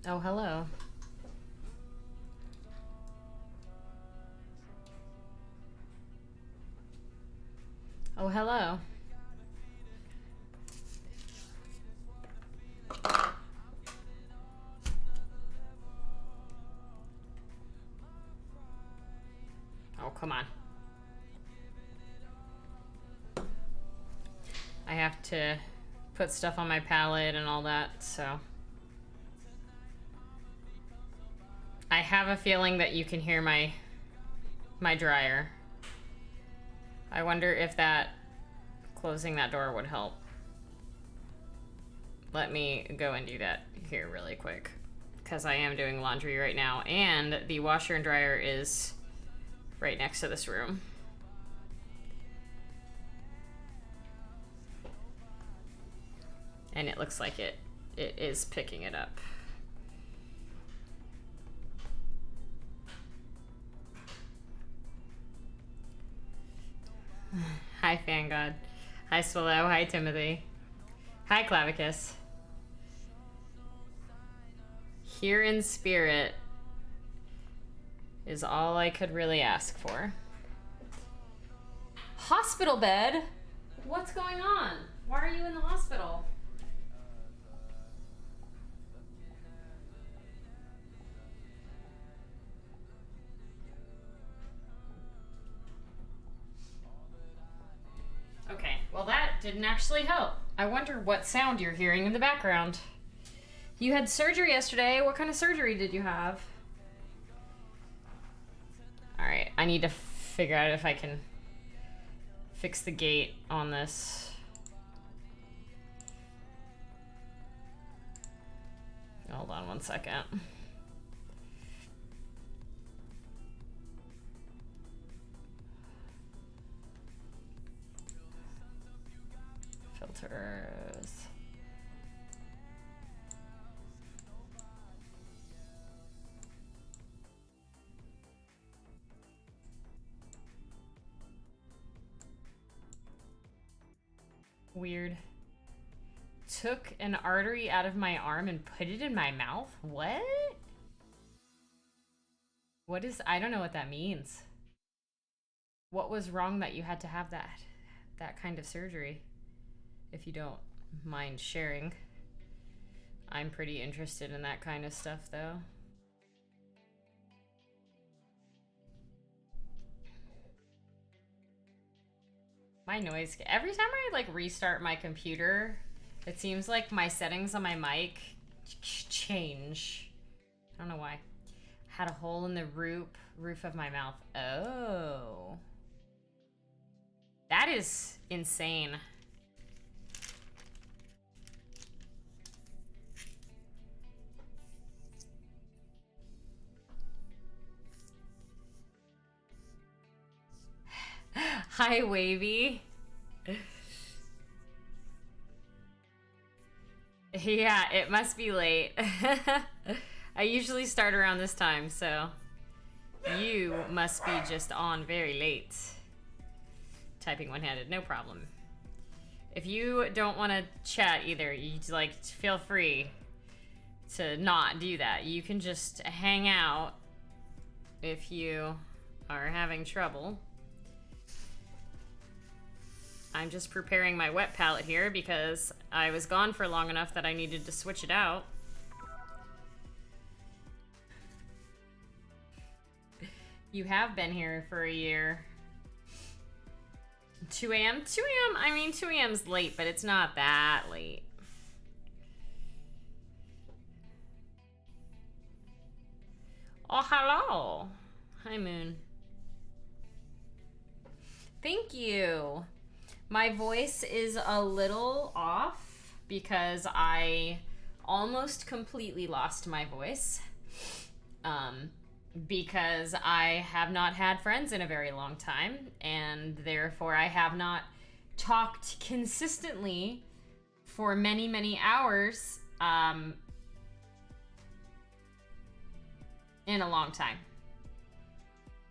Oh, hello. Oh, hello. Oh, come on. I have to put stuff on my palette and all that, so... I have a feeling that you can hear my dryer. I wonder if that closing that door would help. Let me go and do that here really quick, because I am doing laundry right now, and the washer and dryer is right next to this room. And it looks like it is picking it up. Hi, Fangod. Hi, Swallow. Hi, Timothy. Hi, Clavicus. Here in spirit is all I could really ask for. Hospital bed? What's going on? Why are you in the hospital? Okay, well that didn't actually help. I wonder what sound you're hearing in the background. You had surgery yesterday. What kind of surgery did you have? Alright, I need to figure out if I can fix the gate on this. Hold on one second. Filters. Weird. Took an artery out of my arm and put it in my mouth? What? What is... I don't know what that means. What was wrong that you had to have that kind of surgery? If you don't mind sharing. I'm pretty interested in that kind of stuff, though. My noise... Every time I, like, restart my computer, it seems like my settings on my mic change. I don't know why. Had a hole in the roof of my mouth. Oh. That is insane. Hi, Wavy. Yeah, it must be late. I usually start around this time, so you must be just on very late. Typing one-handed, no problem. If you don't want to chat either, you like feel free to not do that. You can just hang out if you are having trouble. I'm just preparing my wet palette here because I was gone for long enough that I needed to switch it out. You have been here for a year. 2 a.m.? 2 a.m.? I mean, 2 a.m.'s late, but it's not that late. Oh, hello. Hi, Moon. Thank you. My voice is a little off because I almost completely lost my voice. Because I have not had friends in a very long time, and therefore I have not talked consistently for many, many hours in a long time.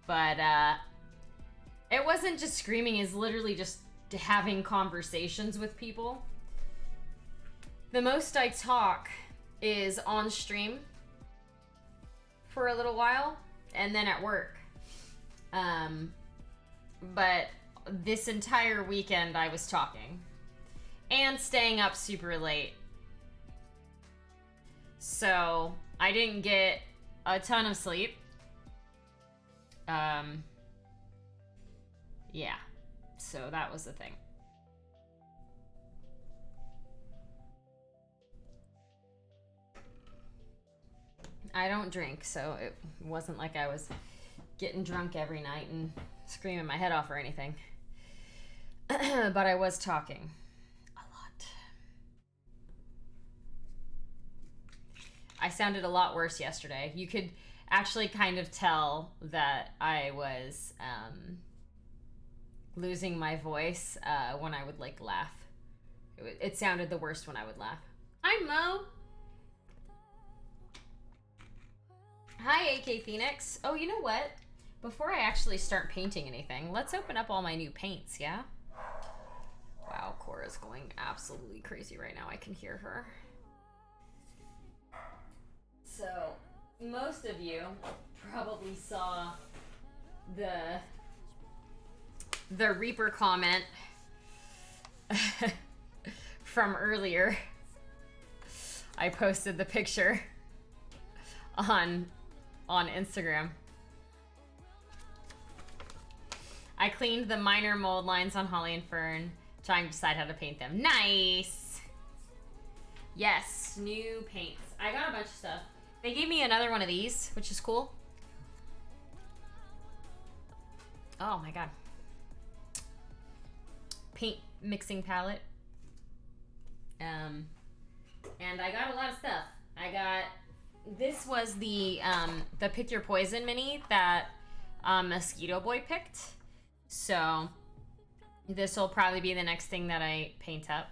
But it wasn't just screaming, it's literally just having conversations with people. The most I talk is on stream for a little while, and then at work. But this entire weekend I was talking and staying up super late. So I didn't get a ton of sleep. Yeah, so that was the thing. I don't drink, so it wasn't like I was getting drunk every night and screaming my head off or anything. But I was talking a lot. I sounded a lot worse yesterday. You could actually kind of tell that I was losing my voice when I would like laugh. It sounded the worst when I would laugh. Hi, Mo. Hi, AK Phoenix. Oh, you know what? Before I actually start painting anything, let's open up all my new paints, yeah? Wow, Cora's going absolutely crazy right now. I can hear her. So, most of you probably saw the Reaper comment from earlier. I posted the picture on Instagram. I cleaned the minor mold lines on Holly and Fern, trying to decide how to paint them. Nice! Yes, new paints. I got a bunch of stuff. They gave me another one of these, which is cool. Oh my god. Paint mixing palette. And I got a lot of stuff. This was the Pick Your Poison mini that Mosquito Boy picked. So this will probably be the next thing that I paint up.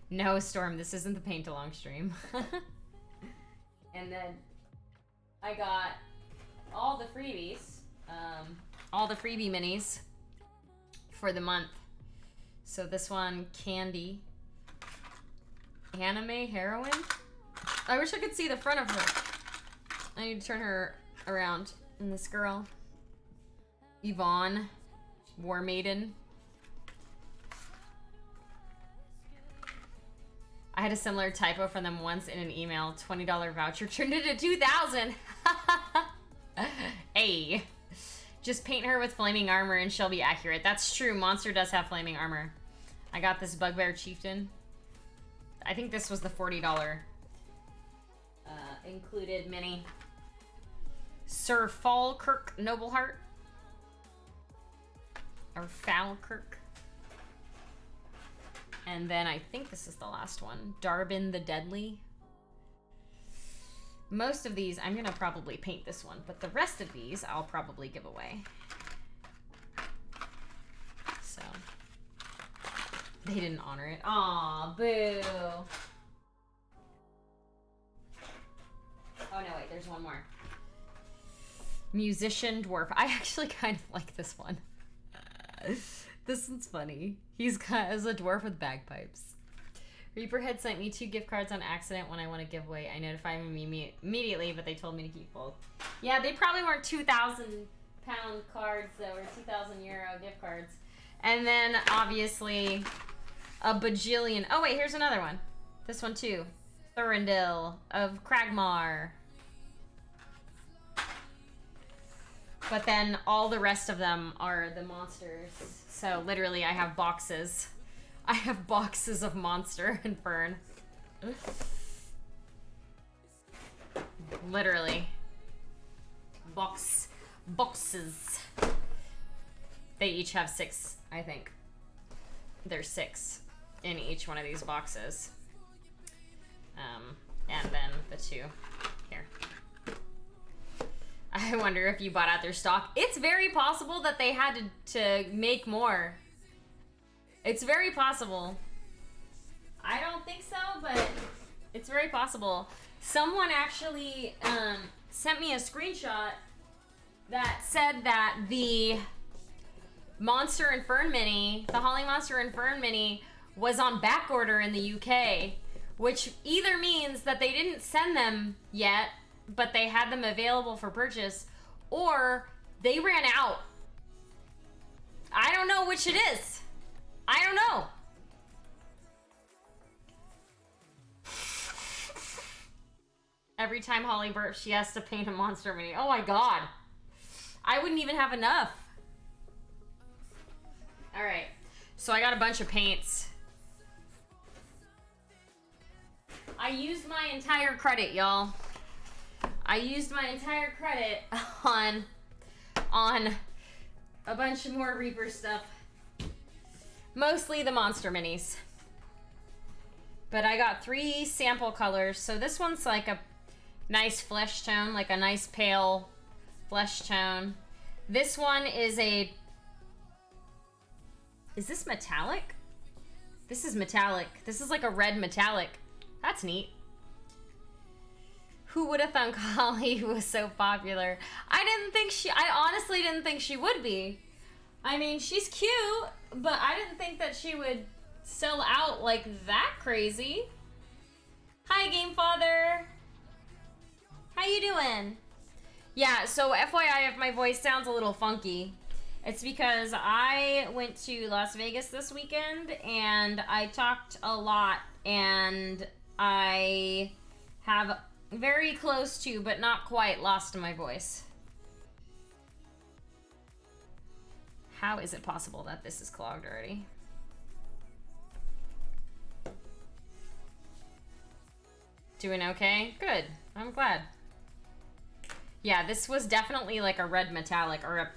No, Storm, this isn't the paint along stream. And then I got all the freebies, all the freebie minis for the month. So this one, Candy, Anime Heroine. I wish I could see the front of her. I need to turn her around. And this girl, Yvonne, War Maiden. I had a similar typo from them once in an email. $20 voucher turned into $2,000. Hey, just paint her with flaming armor and she'll be accurate. That's true. Monster does have flaming armor. I got this Bugbear Chieftain. I think this was the $40 included mini. Sir Falkirk Nobleheart. Or Falkirk. And then I think this is the last one. Darbin the Deadly. Most of these, I'm gonna probably paint this one, but the rest of these I'll probably give away. So, they didn't honor it. Aw, boo. Oh no, wait, there's one more. Musician Dwarf. I actually kind of like this one. This one's funny. He's as a dwarf with bagpipes. Reaper had sent me 2 gift cards on accident when I won a giveaway. I notified them immediately, but they told me to keep both. Yeah, they probably weren't 2,000-pound cards, though, or 2,000 euro gift cards. And then, obviously, a bajillion. Oh, wait, here's another one. This one, too. Thurindil of Kragmar. But then all the rest of them are the monsters. So literally I have boxes. I have boxes of Monster and Fern. Literally. Boxes. They each have 6, I think. There's 6 in each one of these boxes. And then the 2 here. I wonder if you bought out their stock. It's very possible that they had to make more. It's very possible. I don't think so, but it's very possible. Someone actually sent me a screenshot that said that the Monster and Fern mini, the Holly Monster and Fern mini, was on back order in the UK, which either means that they didn't send them yet, but they had them available for purchase, or they ran out. I don't know which it is. I don't know. Every time Holly burps, she has to paint a monster mini. Oh my god. I wouldn't even have enough. Alright. So I got a bunch of paints. I used my entire credit, y'all. I used my entire credit on a bunch of more Reaper stuff. Mostly the monster minis. But I got 3 sample colors. So this one's like a nice flesh tone, like a nice pale flesh tone. This one is a... Is this metallic? This is metallic. This is like a red metallic. That's neat. Who would have thunk Holly was so popular? I honestly didn't think she would be. I mean, she's cute, but I didn't think that she would sell out like that crazy. Hi, Game Father. How you doing? Yeah, so FYI, if my voice sounds a little funky, it's because I went to Las Vegas this weekend and I talked a lot and I have very close to, but not quite, lost my voice. How is it possible that this is clogged already? Doing okay? Good. I'm glad. Yeah, this was definitely like a red metallic, or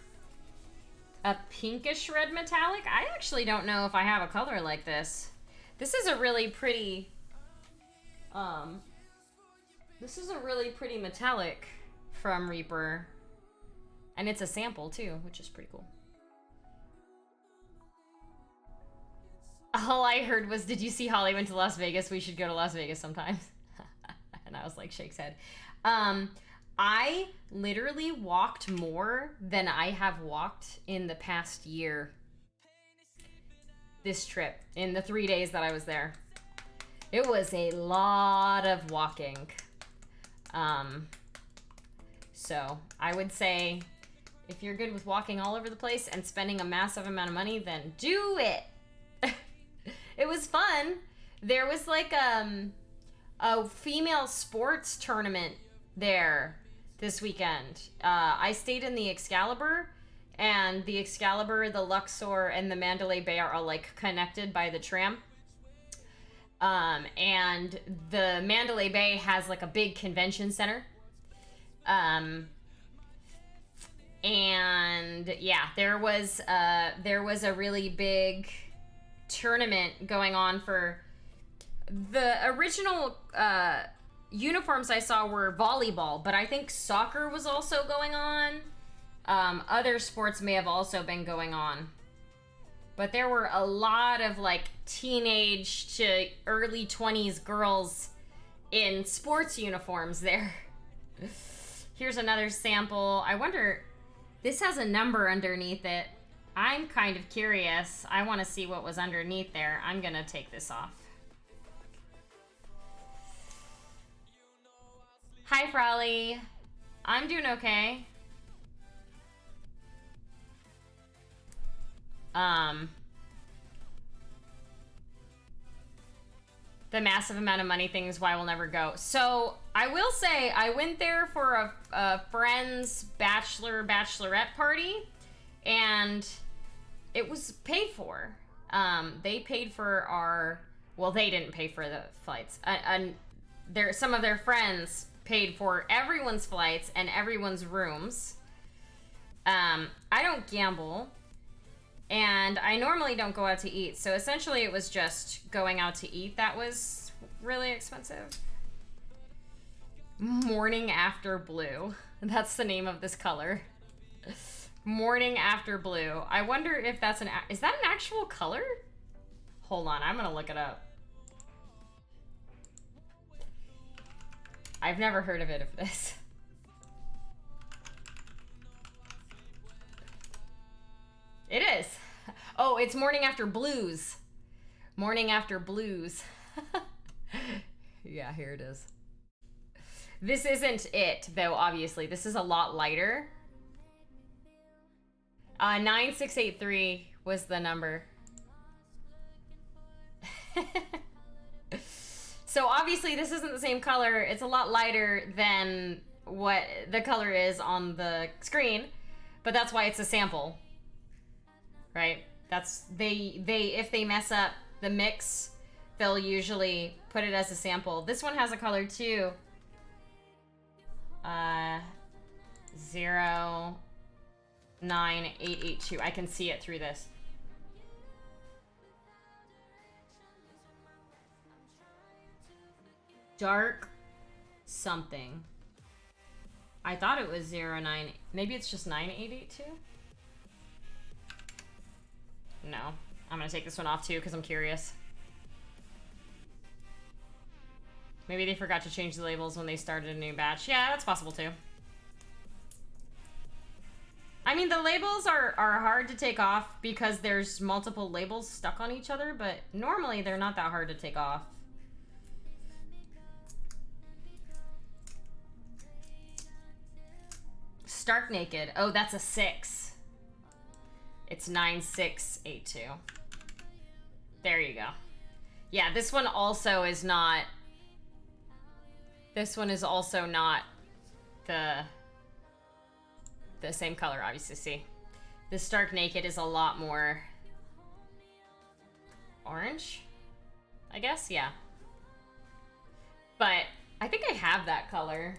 a pinkish red metallic. I actually don't know if I have a color like this. This is a really pretty, this is a really pretty metallic from Reaper. And it's a sample too, which is pretty cool. All I heard was, did you see Holly went to Las Vegas? We should go to Las Vegas sometimes. And I was like, shakes head. I literally walked more than I have walked in the past year. This trip, in the 3 days that I was there. It was a lot of walking. So I would say, if you're good with walking all over the place and spending a massive amount of money, then do it. It was fun. There was like a female sports tournament there this weekend. I stayed in the Excalibur, and the Excalibur, the Luxor, and the Mandalay Bay are all like connected by the tram. And the Mandalay Bay has like a big convention center. And yeah, there was a really big tournament going on for the original uniforms I saw were volleyball, but I think soccer was also going on. Other sports may have also been going on. But there were a lot of like teenage to early 20s girls in sports uniforms there. Here's another sample. I wonder, this has a number underneath it. I'm kind of curious. I want to see what was underneath there. I'm gonna take this off. Hi, Frolly. I'm doing okay. The massive amount of money thing is why we'll never go. So I will say I went there for a friend's bachelorette party, and it was paid for. They paid for our, well, they didn't pay for the flights. Some of their friends paid for everyone's flights and everyone's rooms. I don't gamble, and I normally don't go out to eat, so essentially it was just going out to eat that was really expensive. Morning After Blue. That's the name of this color. Morning After Blue. I wonder if that's is that an actual color? Hold on, I'm gonna look it up. I've never heard of it of this. It is. Oh, it's Morning After Blues. Morning After Blues. Yeah, here it is. This isn't it, though, obviously. This is a lot lighter. 9683 was the number. So obviously this isn't the same color. It's a lot lighter than what the color is on the screen, but that's why it's a sample, right? That's if they mess up the mix, they'll usually put it as a sample. This one has a color too. 09882. I can see it through this. Dark something. I thought it was 09. Maybe it's just 9882? No. I'm gonna take this one off too because I'm curious. Maybe they forgot to change the labels when they started a new batch. Yeah, that's possible too. I mean, the labels are hard to take off because there's multiple labels stuck on each other, but normally they're not that hard to take off. Stark Naked. Oh, that's a 6. It's 9682. There you go. Yeah, this one also is not... This one is also not the same color, obviously. See, this Stark Naked is a lot more orange, I guess. Yeah, but I think I have that color.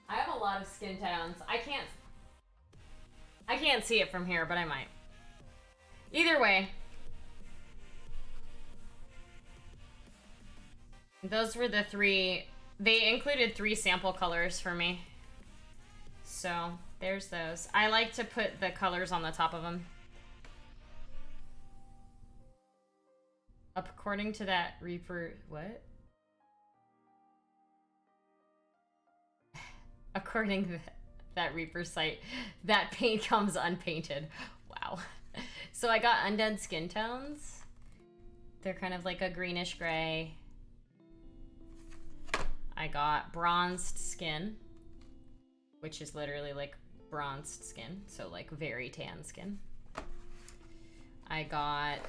I have a lot of skin tones. I can't see it from here, but I might. Either way, those were the 3. They included 3 sample colors for me. So there's those. I like to put the colors on the top of them. According to that Reaper, what? According to that Reaper site, that paint comes unpainted. Wow. So I got Undead Skin Tones. They're kind of like a greenish gray. I got Bronzed Skin, which is literally like bronzed skin, so like very tan skin. I got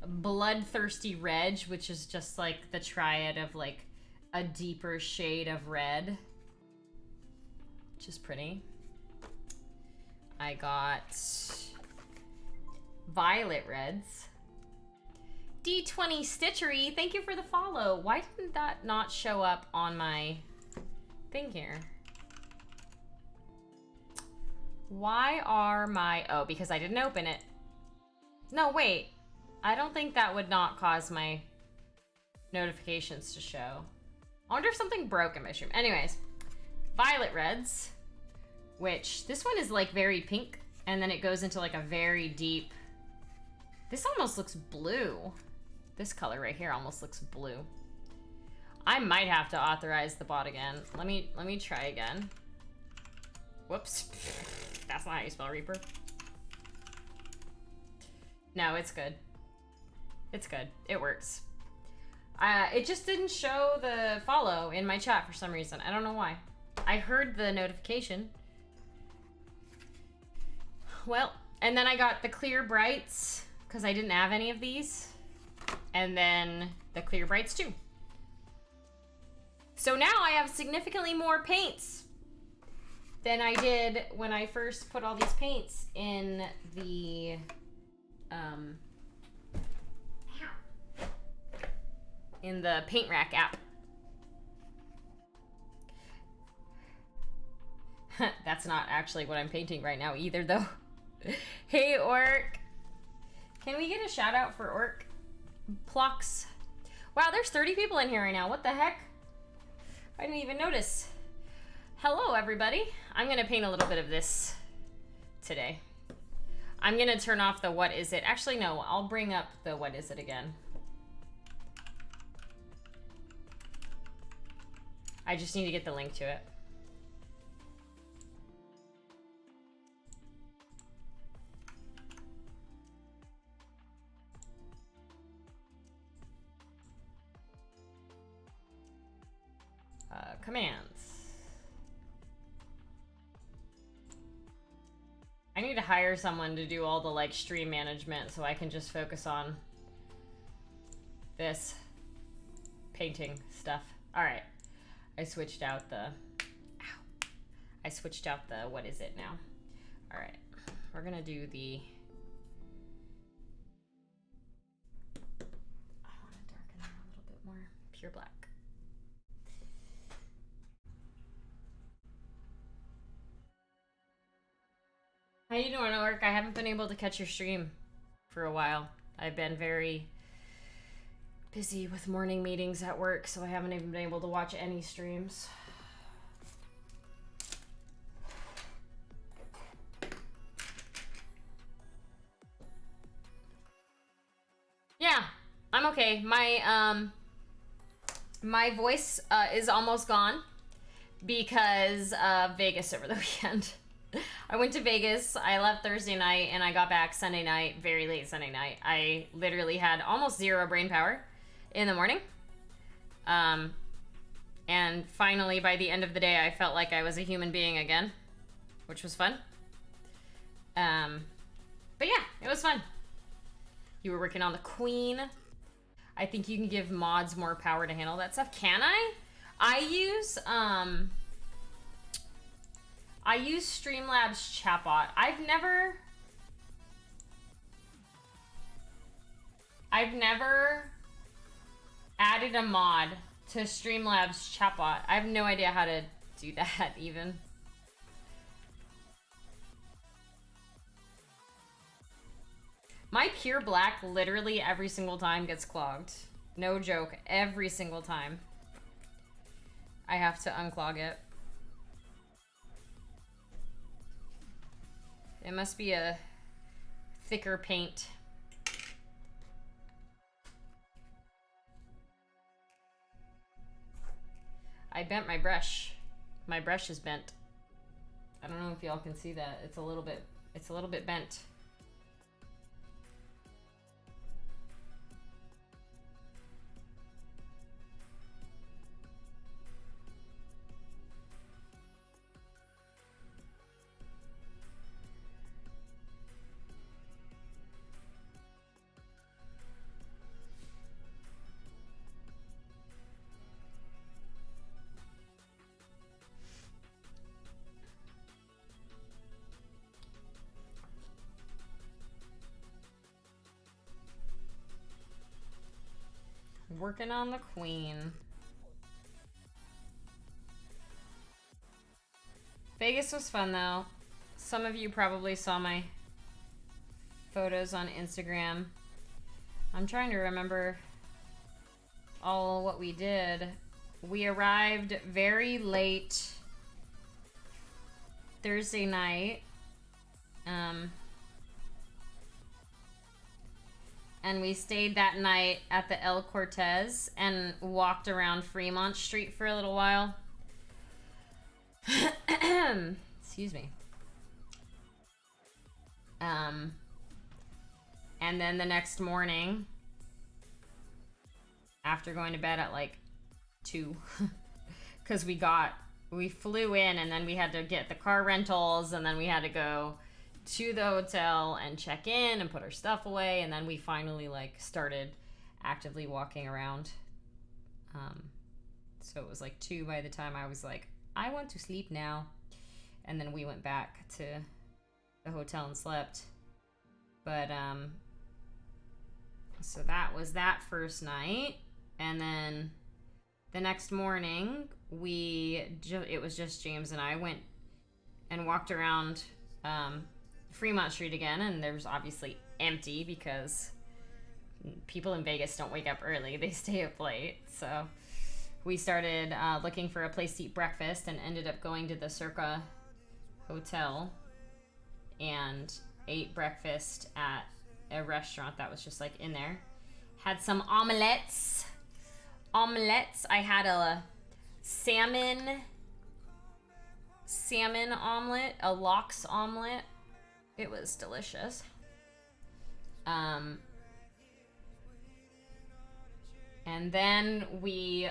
Bloodthirsty Red, which is just like the triad of like a deeper shade of red, which is pretty. I got Violet Reds. D20 Stitchery, thank you for the follow. Why didn't that not show up on my thing here? Why are my... Oh, because I didn't open it. No, wait. I don't think that would not cause my notifications to show. I wonder if something broke in my stream. Anyways, Violet Reds, which this one is like very pink, and then it goes into like a very deep... This almost looks blue. This color right here almost looks blue. I might have to authorize the bot again. Let me try again. Whoops. That's not how you spell Reaper. No, it's good. It's good. It works. It just didn't show the follow in my chat for some reason. I don't know why. I heard the notification. Well, and then I got the Clear Brights, because I didn't have any of these. And then the Clear Brights too. So now I have significantly more paints than I did when I first put all these paints in the Paint Rack app. That's not actually what I'm painting right now either, though. Hey, Orc. Can we get a shout out for Orc? Plucks. Wow, there's 30 people in here right now. What the heck? I didn't even notice. Hello, everybody. I'm gonna paint a little bit of this today. I'm gonna turn off the what is it. Actually, no, I'll bring up the what is it again. I just need to get the link to it. commands. I need to hire someone to do all the like stream management so I can just focus on this painting stuff. All right, I switched out the, what is it now? All right, we're gonna do the, I want to darken it a little bit more, pure black. How you doing at work? I haven't been able to catch your stream for a while. I've been very busy with morning meetings at work, so I haven't even been able to watch any streams. Yeah, I'm okay. My voice is almost gone because of Vegas over the weekend. I went to Vegas. I left Thursday night and I got back Sunday night, very late Sunday night. I literally had almost zero brain power in the morning. And finally, by the end of the day, I felt like I was a human being again, which was fun. But yeah, it was fun. You were working on the Queen. I think you can give mods more power to handle that stuff. Can I? I use Streamlabs chatbot. I've never added a mod to Streamlabs chatbot. I have no idea how to do that even. My pure black literally every single time gets clogged. No joke, every single time. I have to unclog it. It must be a thicker paint. I bent my brush. My brush is bent. I don't know if y'all can see that. It's a little bit bent. Working on the Queen. Vegas was fun though. Some of you probably saw my photos on Instagram. I'm trying to remember all what we did. We arrived very late Thursday night. And we stayed that night at the El Cortez and walked around Fremont Street for a little while. Excuse me. And then the next morning, after going to bed at like 2, because we flew in and then we had to get the car rentals and then we had to go to the hotel and check in and put our stuff away, and then we finally like started actively walking around. So it was like 2 by the time I was like, I want to sleep now. And then we went back to the hotel and slept. But so that was that first night, and then the next morning it was just James and I went and walked around Fremont Street again, and there was obviously empty because people in Vegas don't wake up early, they stay up late. So we started looking for a place to eat breakfast and ended up going to the Circa Hotel and ate breakfast at a restaurant that was just like in there. Had some omelets. I had a salmon omelet, a lox omelet. It was delicious. And then we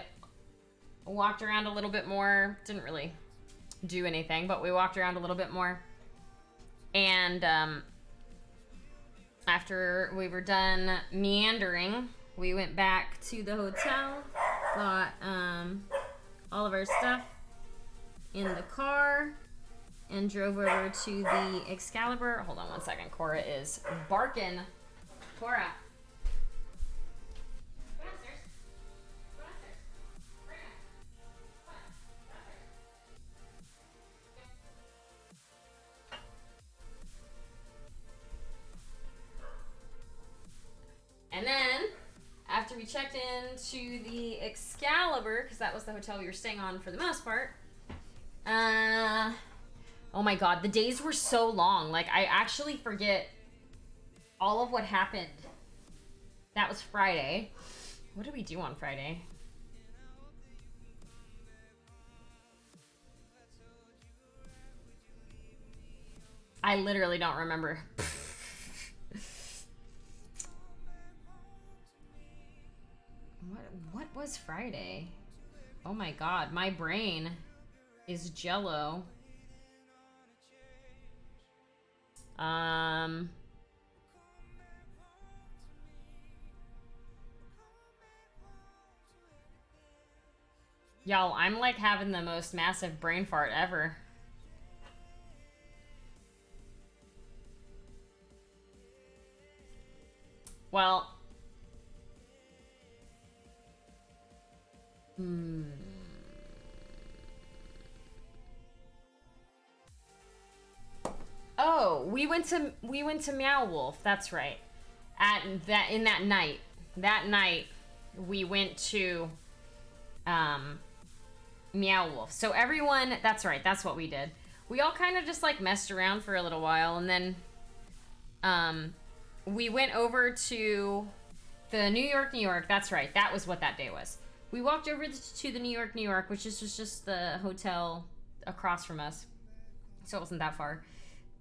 walked around a little bit more. Didn't really do anything, but we walked around a little bit more. And after we were done meandering, we went back to the hotel, got all of our stuff in the car, and drove over to the Excalibur. Hold on one second. Cora is barking. Cora. Go downstairs. Go downstairs. Right now. Come on. Downstairs. And then, after we checked into the Excalibur, because that was the hotel we were staying on for the most part, oh my god, the days were so long. Like, I actually forget all of what happened. That was Friday. What did we do on Friday? I literally don't remember. What was Friday? Oh my god, my brain is jello. Y'all, I'm like having the most massive brain fart ever. Well, oh, we went to Meow Wolf. That's right. In that night. That night we went to Meow Wolf. So everyone, that's right. That's what we did. We all kind of just like messed around for a little while, and then we went over to the New York. That's right. That was what that day was. We walked over to the New York, which was just the hotel across from us. So it wasn't that far.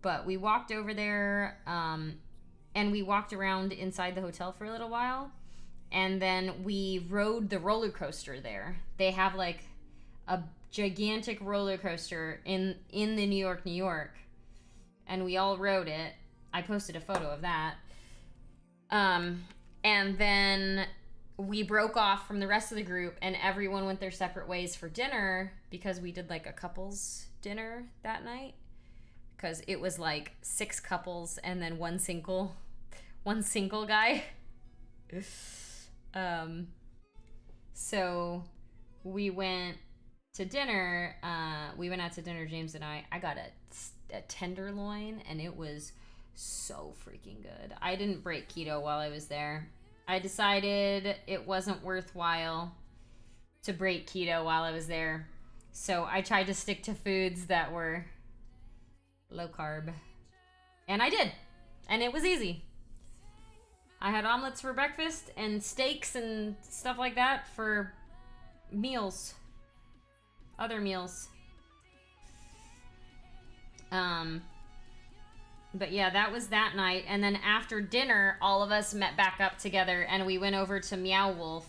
But we walked over there, and we walked around inside the hotel for a little while. And then we rode the roller coaster there. They have like a gigantic roller coaster in the New York. And we all rode it. I posted a photo of that. And then we broke off from the rest of the group, and everyone went their separate ways for dinner, because we did like a couples dinner that night, because it was like 6 couples and then one single guy. So we went to dinner. We went out to dinner, James and I got a tenderloin, and it was so freaking good. I didn't break keto while I was there. I decided it wasn't worthwhile to break keto while I was there. So I tried to stick to foods that were low carb. And I did. And it was easy. I had omelets for breakfast and steaks and stuff like that for meals. Other meals. But yeah, that was that night. And then after dinner, all of us met back up together, and we went over to Meow Wolf.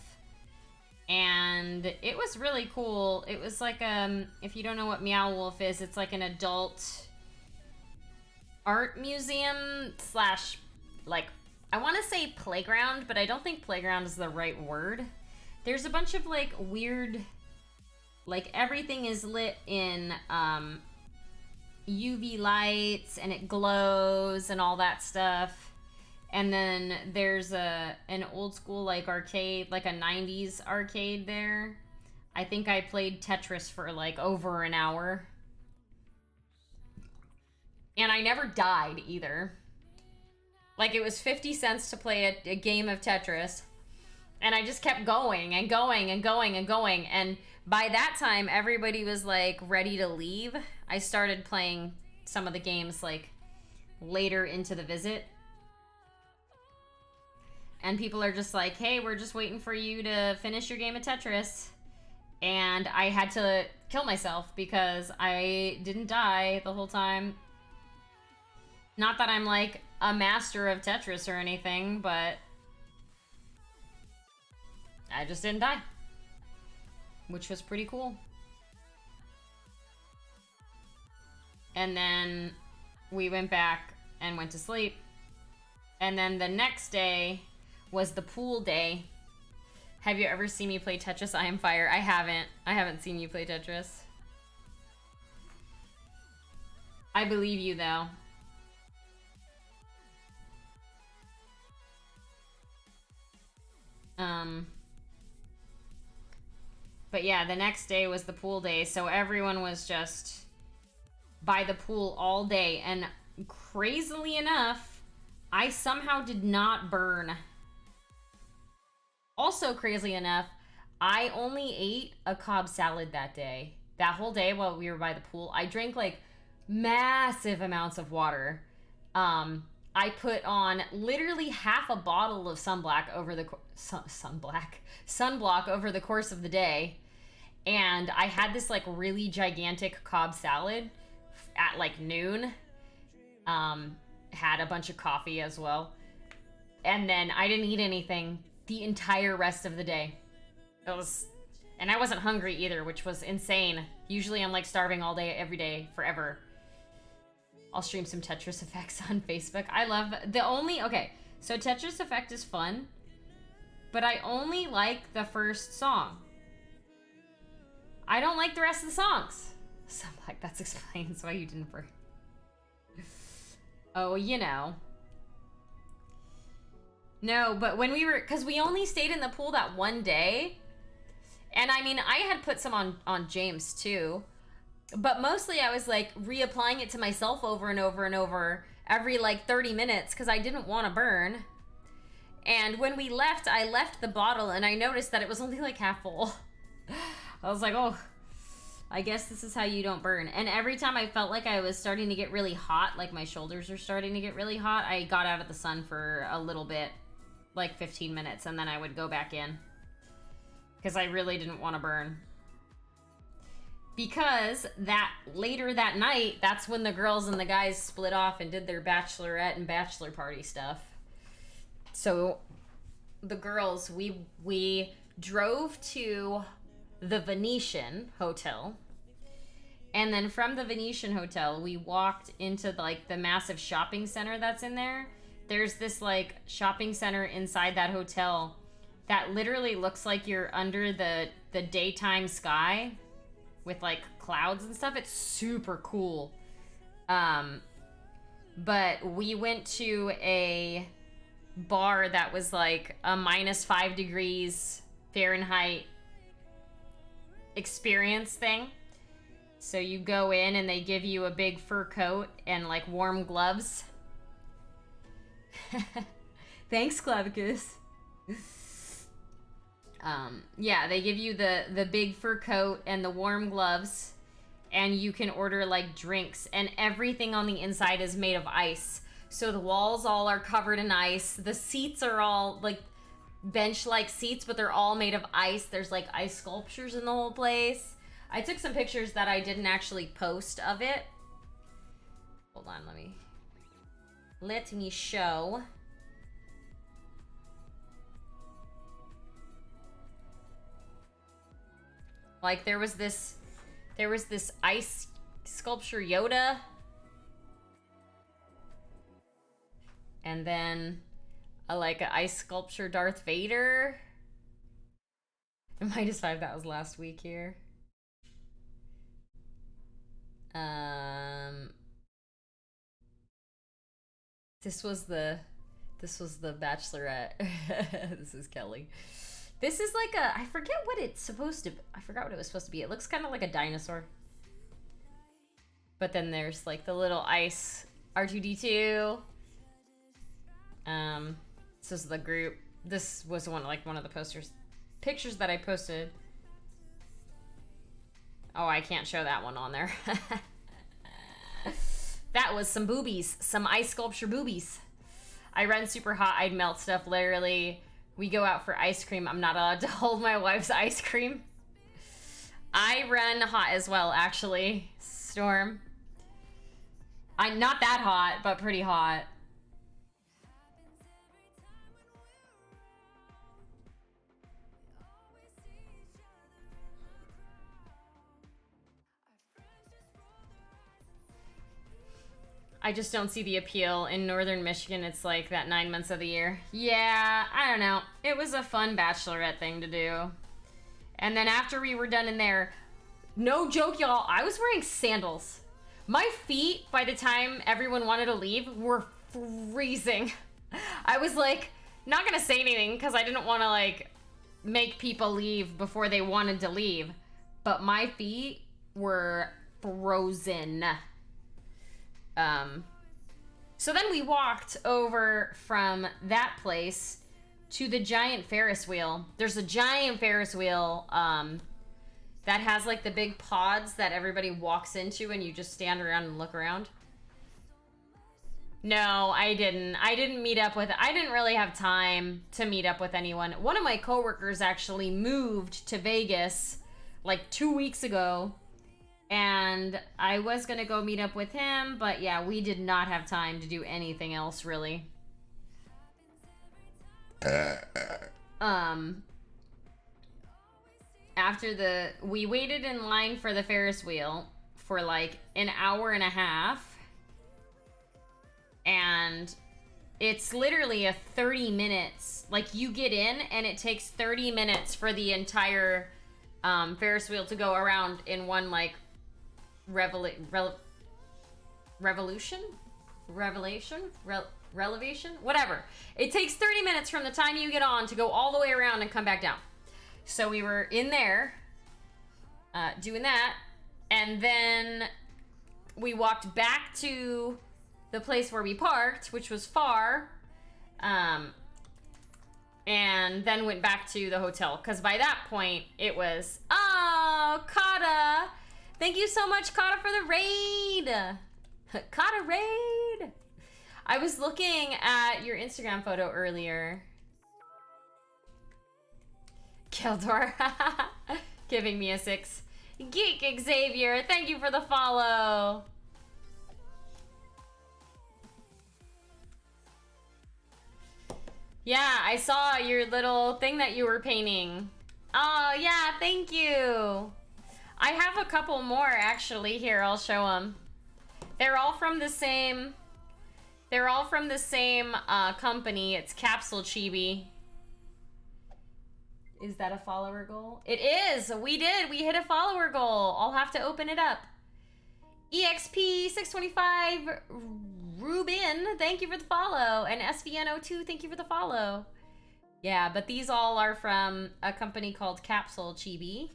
And it was really cool. It was like, if you don't know what Meow Wolf is, it's like an adult art museum slash, like, I want to say playground, but I don't think playground is the right word. There's a bunch of like weird, like everything is lit in UV lights, and it glows and all that stuff. And then there's an old school like arcade, like a 90s arcade there. I think I played Tetris for like over an hour. And I never died either. Like, it was 50 cents to play a game of Tetris. And I just kept going and going and going and going. And by that time, everybody was like ready to leave. I started playing some of the games like later into the visit. And people are just like, hey, we're just waiting for you to finish your game of Tetris. And I had to kill myself because I didn't die the whole time. Not that I'm like a master of Tetris or anything, but I just didn't die. which was pretty cool. And then we went back and went to sleep. And then the next day was the pool day. Have you ever seen me play Tetris? I am fire. I haven't. I haven't seen you play Tetris. I believe you, though. But yeah, the next day was the pool day, so everyone was just by the pool all day, and crazily enough, I somehow did not burn. Also, crazily enough, I only ate a Cobb salad that day. That whole day while we were by the pool, I drank like massive amounts of water. I put on literally half a bottle of sunblock over the sunblock over the course of the day, and I had this like really gigantic Cobb salad at like noon. Had a bunch of coffee as well, and then I didn't eat anything the entire rest of the day. And I wasn't hungry either, which was insane. Usually I'm like starving all day, every day, forever. I'll stream some Tetris Effects on Facebook. I love okay, so Tetris Effect is fun, but I only like the first song. I don't like the rest of the songs. So I'm like, that explains why you didn't burn. Oh, you know. No, but when we were, because we only stayed in the pool that one day, and I mean, I had put some on James too, but mostly I was like reapplying it to myself over and over and over every like 30 minutes because I didn't want to burn. And when we left, I left the bottle and I noticed that it was only like half full. I was like, oh, I guess this is how you don't burn. And every time I felt like I was starting to get really hot, like my shoulders were starting to get really hot, I got out of the sun for a little bit, like 15 minutes, and then I would go back in because I really didn't want to burn. Because later that night, that's when the girls and the guys split off and did their bachelorette and bachelor party stuff. So the girls, we drove to the Venetian Hotel, and then from the Venetian Hotel, we walked into like the massive shopping center that's in there. There's this like shopping center inside that hotel that literally looks like you're under the daytime sky with like clouds and stuff. It's super cool. But we went to a bar that was like a -5 degrees Fahrenheit experience thing. So you go in and they give you a big fur coat and like warm gloves. Thanks, Clavicus. Yeah, they give you the big fur coat and the warm gloves, and you can order like drinks, and everything on the inside is made of ice. So the walls all are covered in ice. The seats are all like bench-like seats, but they're all made of ice. There's like ice sculptures in the whole place. I took some pictures that I didn't actually post of it. Hold on, let me show. Like there was this ice sculpture Yoda. And then like an ice sculpture Darth Vader. -5, that was last week here. This was the Bachelorette. This is Kelly. This is like I forget what it's supposed to, I forgot what it was supposed to be. It looks kind of like a dinosaur. But then there's like the little ice R2-D2. This is the group. This was one of the pictures that I posted. Oh, I can't show that one on there. That was some boobies, some ice sculpture boobies. I run super hot, I'd melt stuff. Literally, we go out for ice cream. I'm not allowed to hold my wife's ice cream. I run hot as well, actually, Storm. I'm not that hot, but pretty hot. I just don't see the appeal. In northern Michigan, it's like that 9 months of the year. Yeah, I don't know. It was a fun bachelorette thing to do. And then after we were done in there, no joke, y'all, I was wearing sandals. My feet, by the time everyone wanted to leave, were freezing. I was like, not gonna say anything because I didn't want to like make people leave before they wanted to leave. But my feet were frozen. So then we walked over from that place to the giant Ferris wheel. There's a giant Ferris wheel that has like the big pods that everybody walks into and you just stand around and look around. No, I didn't meet up with, I didn't really have time to meet up with anyone. One of my coworkers actually moved to Vegas like 2 weeks ago, and I was gonna go meet up with him, but yeah, we did not have time to do anything else really. We waited in line for the Ferris wheel for like an hour and a half. And it's literally a 30 minutes. Like, you get in and it takes 30 minutes for the entire Ferris wheel to go around in one, like, revelation? Whatever. It takes 30 minutes from the time you get on to go all the way around and come back down. So we were in there doing that. And then we walked back to the place where we parked, which was far, and then went back to the hotel, because by that point, it was, oh, Kata! Thank you so much, Kata, for the raid! Kata raid! I was looking at your Instagram photo earlier. Keldor, giving me a 6. Geek Xavier, thank you for the follow! Yeah, I saw your little thing that you were painting. Oh, yeah, thank you. I have a couple more, actually. Here, I'll show them. They're all from the same... They're all from the same company. It's Capsule Chibi. Is that a follower goal? It is! We did! We hit a follower goal. I'll have to open it up. EXP625... Ruben, thank you for the follow. And SVN02, thank you for the follow. Yeah, but these all are from a company called Capsule Chibi.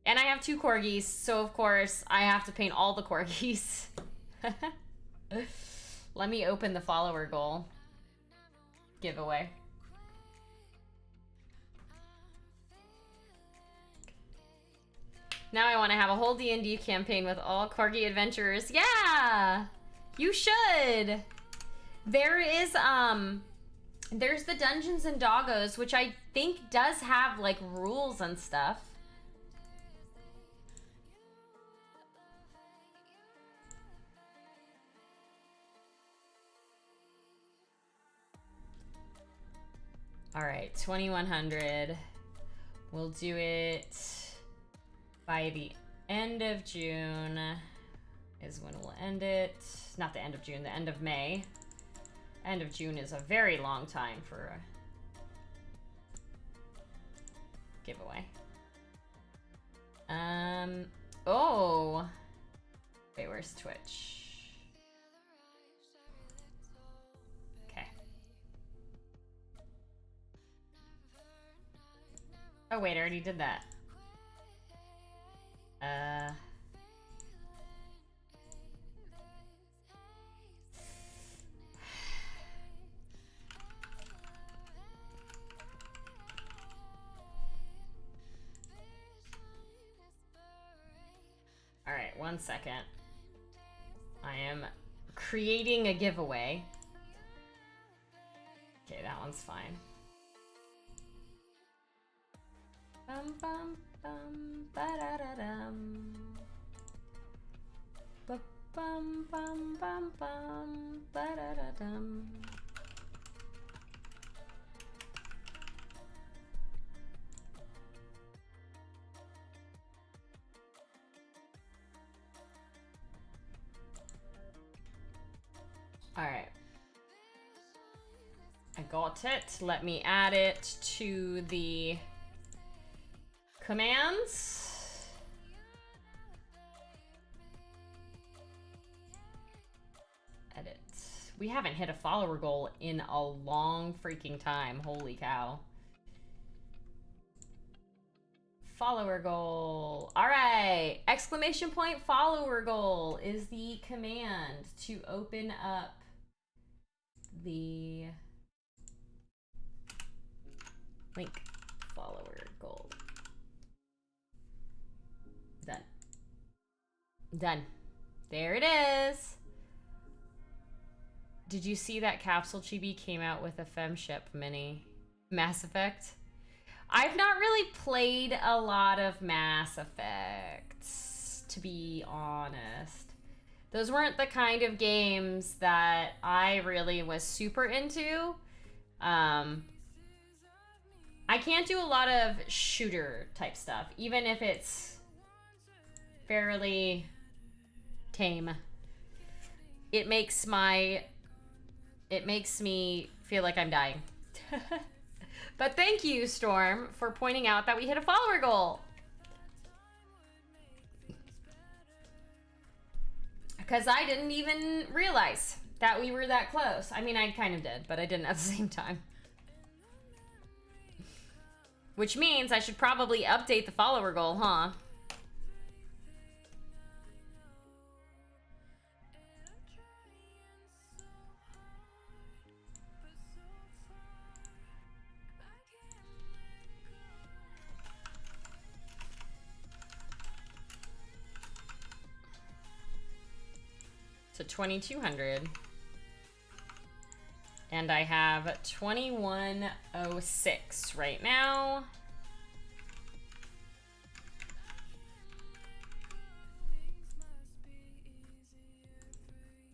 And I have 2 corgis, so of course I have to paint all the corgis. Let me open the follower goal giveaway. Now I want to have a whole D&D campaign with all corgi adventurers. Yeah! You should. There is there's the Dungeons and Doggos, which I think does have like rules and stuff. All right, 2100. We'll do it by the end of June is when we'll end it. Not the end of June, the end of May. End of June is a very long time for a giveaway. Oh. Wait, where's Twitch? Okay. Oh wait, I already did that. All right, 1 second. I am creating a giveaway. Okay, that one's fine. Bum bum bum ba da da dum. Ba bum bum bum bum ba da da dum. Got it. Let me add it to the commands. Edit. We haven't hit a follower goal in a long freaking time. Holy cow. Follower goal. All right. Exclamation point follower goal is the command to open up the link. Follower goal. Done. Done. There it is. Did you see that Capsule Chibi came out with a Femship mini? Mass Effect? I've not really played a lot of Mass Effects, to be honest. Those weren't the kind of games that I really was super into. I can't do a lot of shooter type stuff, even if it's fairly tame. It makes me feel like I'm dying. But thank you, Storm, for pointing out that we hit a follower goal. Because I didn't even realize that we were that close. I mean, I kind of did, but I didn't at the same time. Which means I should probably update the follower goal, huh? So 2,200. And I have 2106 right now.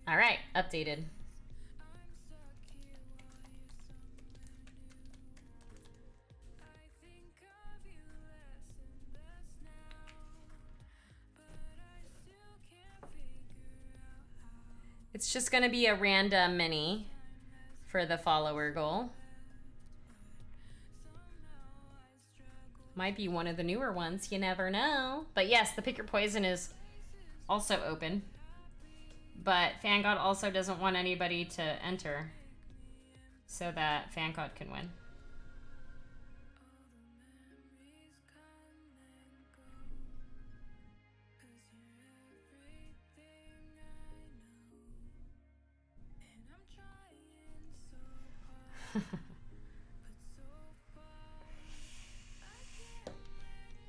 All right, updated. It's just gonna be a random mini for the follower goal. Might be one of the newer ones, you never know. But yes, the Pick Your Poison is also open. But FanGod also doesn't want anybody to enter so that FanGod can win.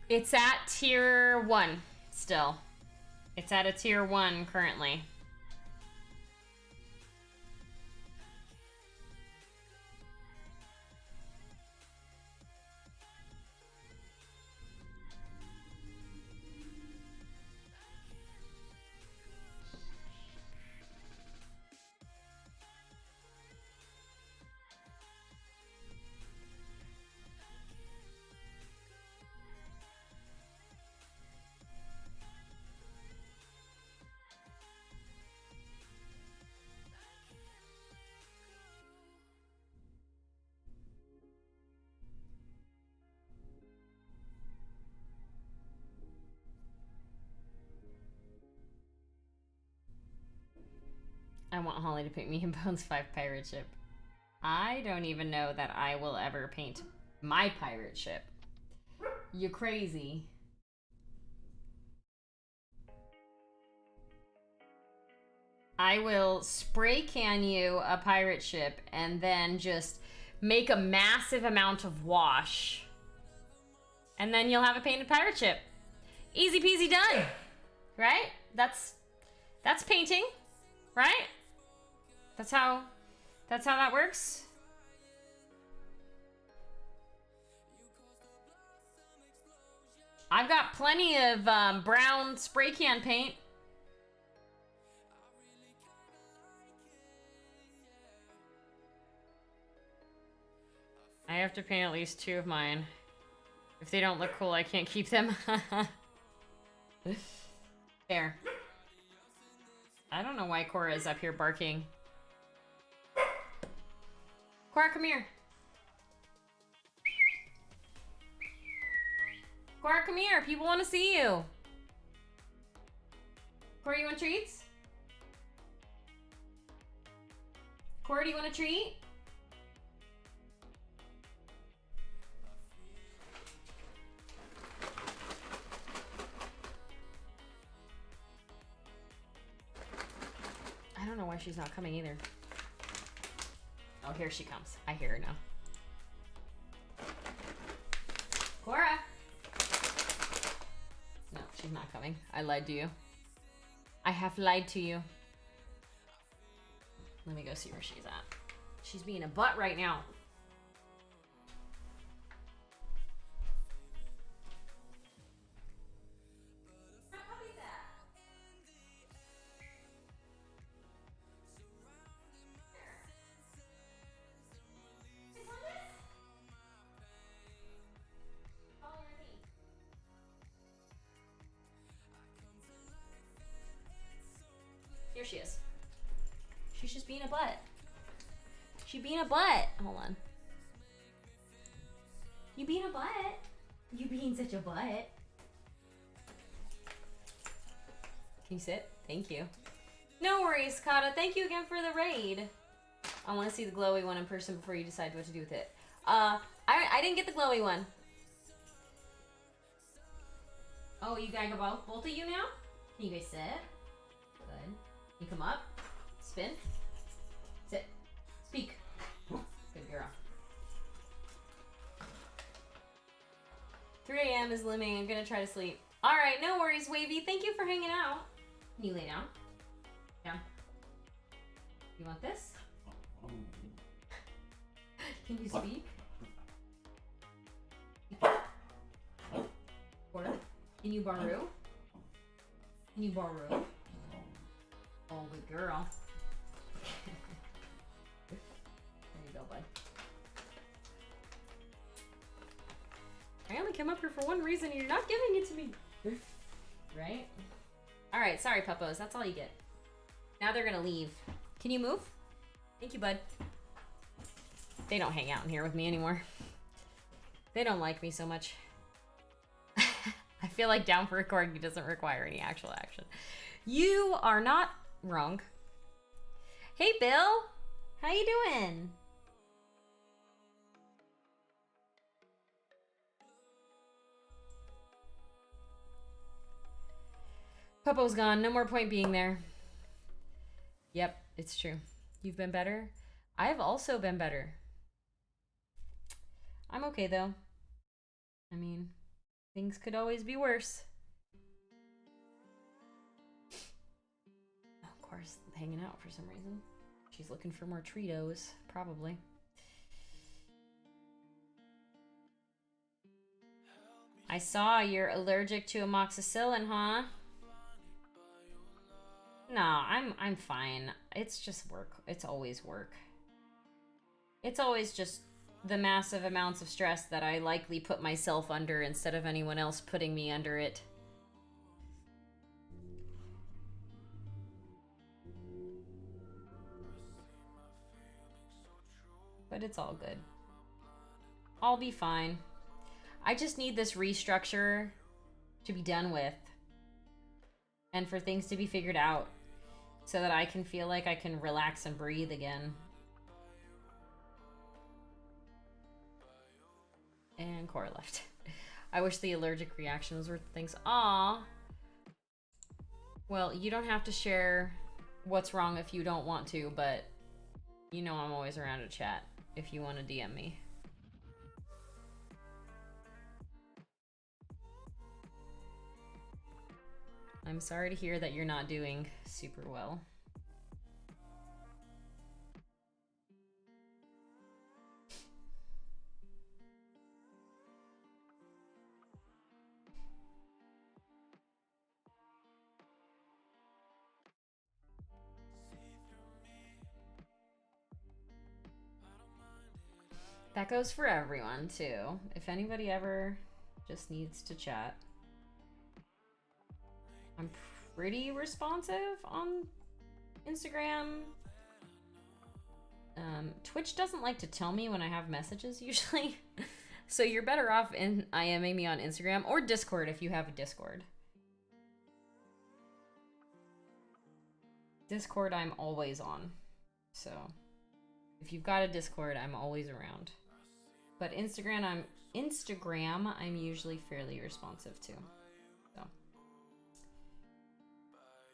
It's at tier 1 still. It's at a tier 1 currently. I want Holly to paint me in Bones 5 pirate ship. I don't even know that I will ever paint my pirate ship. You crazy. I will spray can you a pirate ship and then just make a massive amount of wash. And then you'll have a painted pirate ship. Easy peasy done. Right? That's painting, right? That's how that works. I've got plenty of brown spray can paint. I have to paint at least 2 of mine. If they don't look cool, I can't keep them. There. I don't know why Cora is up here barking. Cora, come here. Cora, come here. People want to see you. Cora, you want treats? Cora, do you want a treat? I don't know why she's not coming either. Oh, here she comes. I hear her now. Cora! No, she's not coming. I lied to you. I have lied to you. Let me go see where she's at. She's being a butt right now. Here she is. She's just being a butt. She being a butt. Hold on. You being a butt? You being such a butt. Can you sit? Thank you. No worries, Kata. Thank you again for the raid. I want to see the glowy one in person before you decide what to do with it. I didn't get the glowy one. Oh, you guys go both of you now? Can you guys sit? Good. You come up. Spin. Sit. Speak. Good girl. 3 a.m. is looming. I'm gonna try to sleep. Alright, no worries, Wavy. Thank you for hanging out. Can you lay down? Down. You want this? Can you speak? Or can you borrow? Can you borrow? Oh, good girl. There you go, bud. I only came up here for one reason and you're not giving it to me. Right? Alright, sorry, puppos. That's all you get. Now they're gonna leave. Can you move? Thank you, bud. They don't hang out in here with me anymore. They don't like me so much. I feel like down for a corgi doesn't require any actual action. You are not wrong. Hey, Bill. How you doing? Popo's gone. No more point being there. Yep, it's true. You've been better. I've also been better. I'm okay, though. I mean, things could always be worse. Of course, hanging out for some reason. She's looking for more Treatos, probably. I saw you're allergic to amoxicillin, huh? No, I'm fine. It's just work. It's always work. It's always just the massive amounts of stress that I likely put myself under instead of anyone else putting me under it. But it's all good. I'll be fine. I just need this restructure to be done with. And for things to be figured out. So that I can feel like I can relax and breathe again. And Cora left. I wish the allergic reactions were things. Aw. Well, you don't have to share what's wrong if you don't want to, but you know I'm always around to chat if you want to DM me. I'm sorry to hear that you're not doing super well. That goes for everyone, too. If anybody ever just needs to chat. I'm pretty responsive on Instagram. Twitch doesn't like to tell me when I have messages usually. So you're better off in IMing me on Instagram or Discord if you have a Discord. Discord I'm always on. So if you've got a Discord, I'm always around. But Instagram I'm usually fairly responsive to. So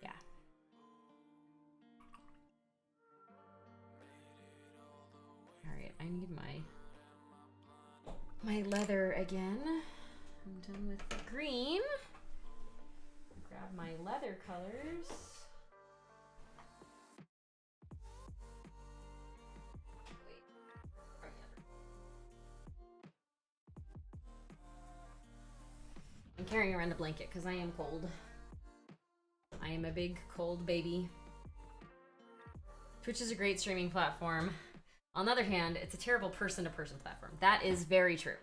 yeah. Alright, I need my leather again. I'm done with the green. Grab my leather colors. I'm carrying around a blanket because I am cold. I am a big cold baby. Twitch is a great streaming platform. On the other hand, it's a terrible person-to-person platform. That is very true.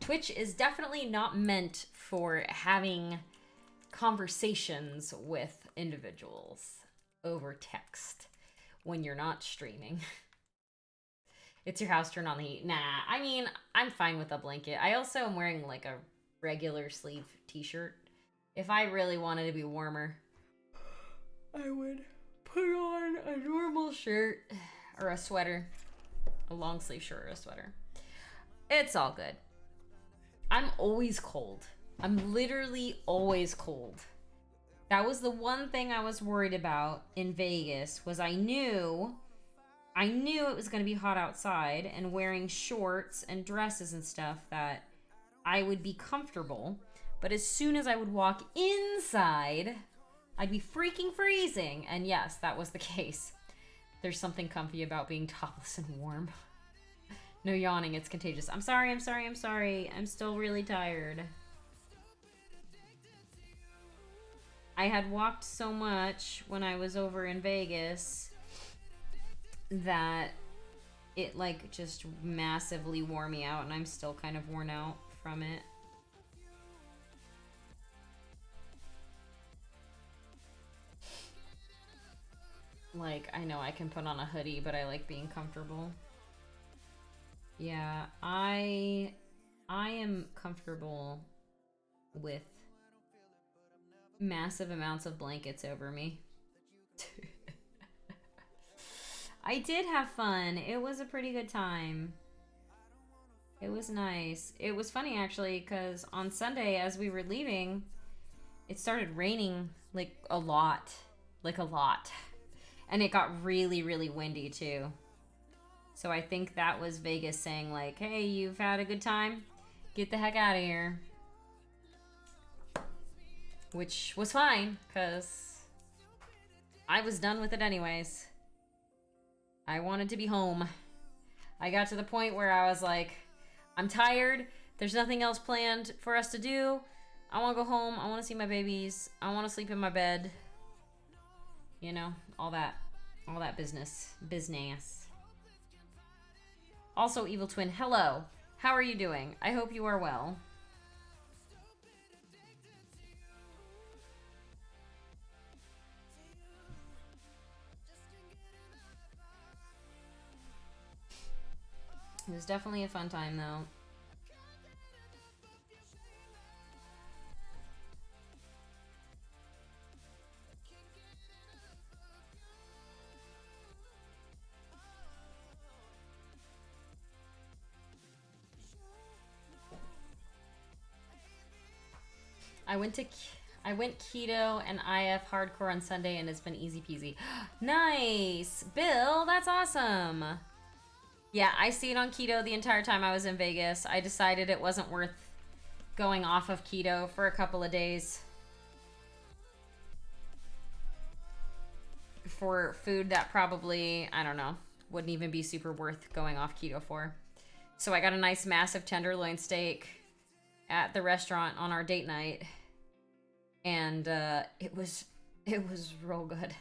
Twitch is definitely not meant for having conversations with individuals over text when you're not streaming. It's your house, turn on the heat. Nah, I mean, I'm fine with a blanket. I also am wearing like a regular sleeve t-shirt. If I really wanted to be warmer, I would put on a normal shirt or a sweater. A long sleeve shirt or a sweater. It's all good. I'm always cold. I'm literally always cold. That was the one thing I was worried about in Vegas, was I knew it was going to be hot outside, and wearing shorts and dresses and stuff that I would be comfortable. But as soon as I would walk inside, I'd be freaking freezing. And yes, that was the case. There's something comfy about being topless and warm. No yawning, it's contagious. I'm sorry. I'm still really tired. I had walked so much when I was over in Vegas that it like just massively wore me out, and I'm still kind of worn out from it. Like, I know I can put on a hoodie, but I like being comfortable. Yeah, I am comfortable with massive amounts of blankets over me. I did have fun. It was a pretty good time. It was nice. It was funny, actually, because on Sunday, as we were leaving, it started raining, like, a lot. Like, a lot. And it got really, really windy, too. So I think that was Vegas saying, like, hey, you've had a good time? Get the heck out of here. Which was fine, because I was done with it anyways. I wanted to be home. I got to the point where I was like, I'm tired. There's nothing else planned for us to do. I want to go home. I want to see my babies. I want to sleep in my bed. You know, all that business. Also, Evil Twin, hello. How are you doing? I hope you are well. It was definitely a fun time, though. I went keto and IF hardcore on Sunday, and it's been easy peasy. Nice! Bill, that's awesome! Yeah, I stayed on keto the entire time I was in Vegas. I decided it wasn't worth going off of keto for a couple of days for food that probably, I don't know, wouldn't even be super worth going off keto for. So I got a nice massive tenderloin steak at the restaurant on our date night, and it was real good.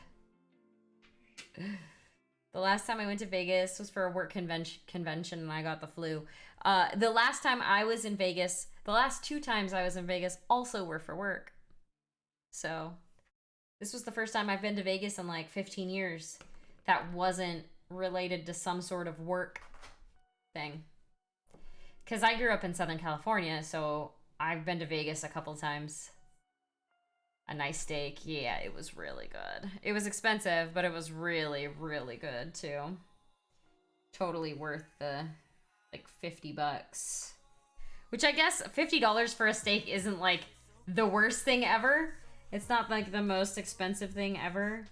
The last time I went to Vegas was for a work convention, and I got the flu. The last time I was in Vegas, the last 2 times I was in Vegas also were for work. So this was the first time I've been to Vegas in like 15 years that wasn't related to some sort of work thing. Because I grew up in Southern California, so I've been to Vegas a couple times. A nice steak. Yeah, it was really good. It was expensive, but it was really, really good, too. Totally worth the, like, $50. Which I guess $50 for a steak isn't, like, the worst thing ever. It's not, like, the most expensive thing ever.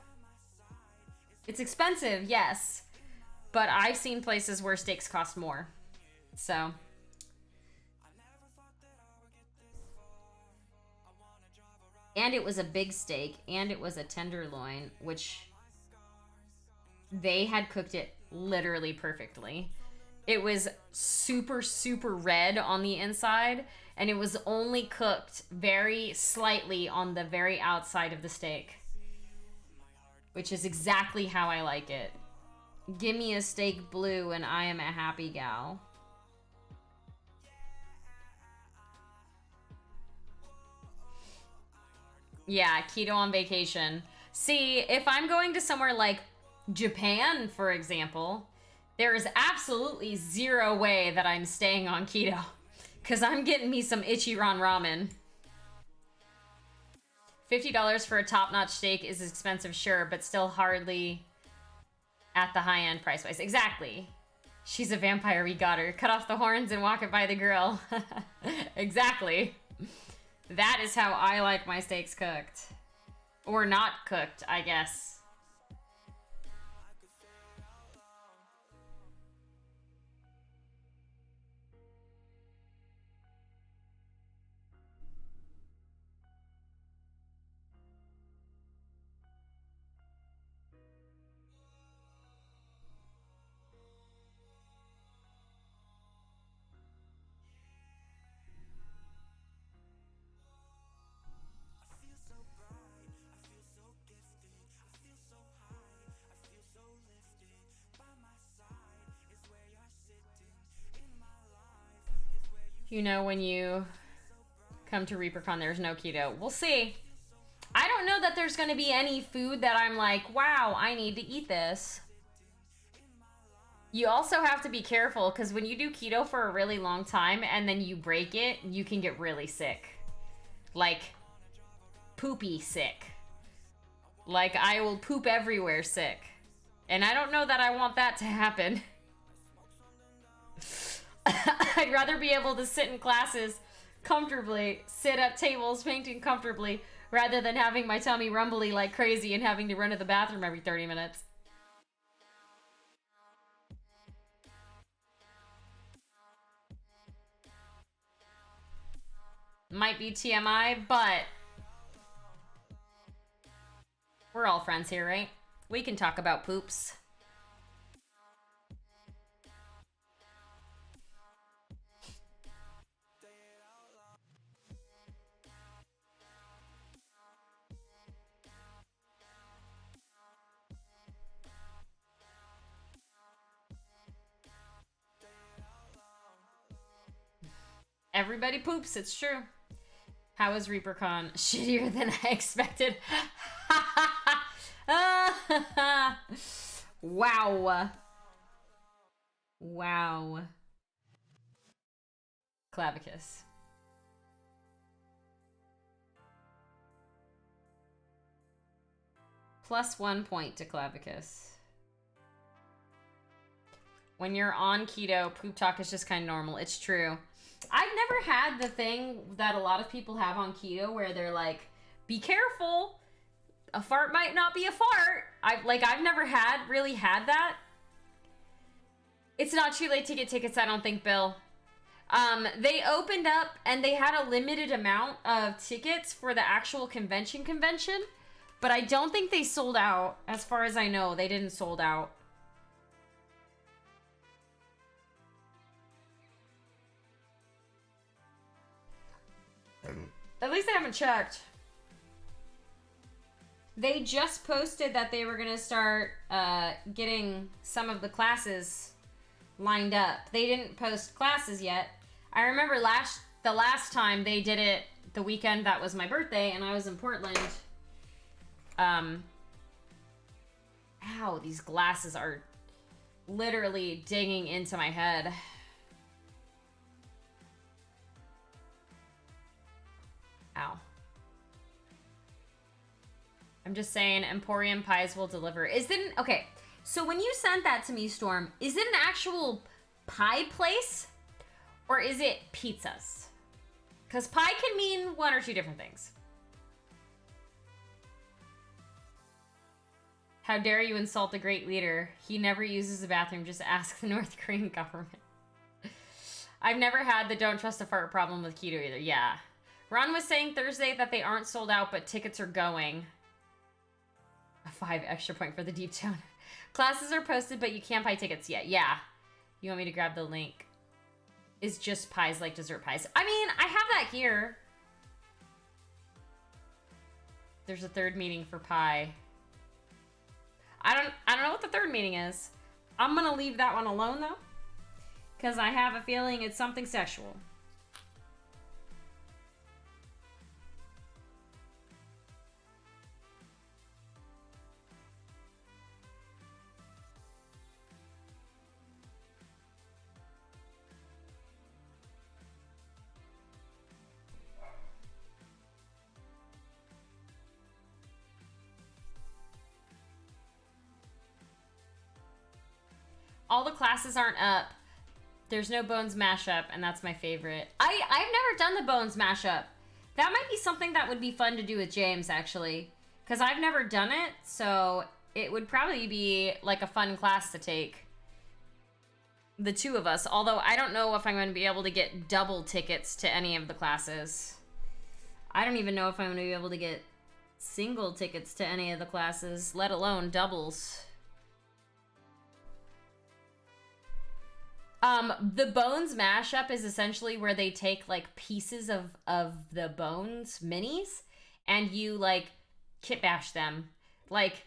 It's expensive, yes. But I've seen places where steaks cost more. So... And it was a big steak, and it was a tenderloin, which they had cooked it literally perfectly. It was super, super red on the inside, and it was only cooked very slightly on the very outside of the steak, which is exactly how I like it. Give me a steak blue, and I am a happy gal. Yeah, keto on vacation. See, if I'm going to somewhere like Japan, for example, there is absolutely zero way that I'm staying on keto. Because I'm getting me some Ichiran ramen. $50 for a top-notch steak is expensive, sure, but still hardly at the high-end price-wise. Exactly. She's a vampire, we got her. Cut off the horns and walk it by the grill. Exactly. That is how I like my steaks cooked. Or not cooked, I guess. You know, when you come to ReaperCon, there's no keto. We'll see. I don't know that there's going to be any food that I'm like, wow, I need to eat this. You also have to be careful, because when you do keto for a really long time and then you break it, you can get really sick. Like, poopy sick. Like, I will poop everywhere sick. And I don't know that I want that to happen. I'd rather be able to sit in classes comfortably, sit at tables painting comfortably, rather than having my tummy rumbly like crazy and having to run to the bathroom every 30 minutes. Might be TMI, but we're all friends here, right? We can talk about poops. Everybody poops, it's true. How was ReaperCon? Shittier than I expected. Wow. Wow. Clavicus. +1 point to Clavicus. When you're on keto, poop talk is just kind of normal. It's true. I've never had the thing that a lot of people have on keto where they're like, be careful, a fart might not be a fart. I've never really had that. It's not too late to get tickets, I don't think, Bill. They opened up and they had a limited amount of tickets for the actual convention, but I don't think they sold out. As far as I know, they didn't sold out. At least I haven't checked. They just posted that they were gonna start getting some of the classes lined up. They didn't post classes yet. I remember the last time they did it, the weekend that was my birthday, and I was in Portland. Ow, these glasses are literally digging into my head. Ow. I'm just saying, Emporium Pies will deliver. Okay, so when you sent that to me, Storm, is it an actual pie place? Or is it pizzas? Because pie can mean one or two different things. How dare you insult the great leader? He never uses the bathroom, just ask the North Korean government. I've never had the don't trust a fart problem with keto either. Yeah. Ron was saying Thursday that they aren't sold out, but tickets are going. A 5 extra point for the deep tone. Classes are posted, but you can't buy tickets yet. Yeah. You want me to grab the link? Is just pies like dessert pies? I mean, I have that here. There's a third meaning for pie. I don't know what the third meaning is. I'm gonna leave that one alone though, because I have a feeling it's something sexual. All the classes aren't up. There's no Bones mashup, and that's my favorite. I've never done the Bones mashup. That might be something that would be fun to do with James, actually. Because I've never done it, so it would probably be like a fun class to take. The two of us. Although I don't know if I'm going to be able to get double tickets to any of the classes. I don't even know if I'm going to be able to get single tickets to any of the classes, let alone doubles. The Bones mashup is essentially where they take, like, pieces of the Bones minis, and you, like, kit bash them. Like,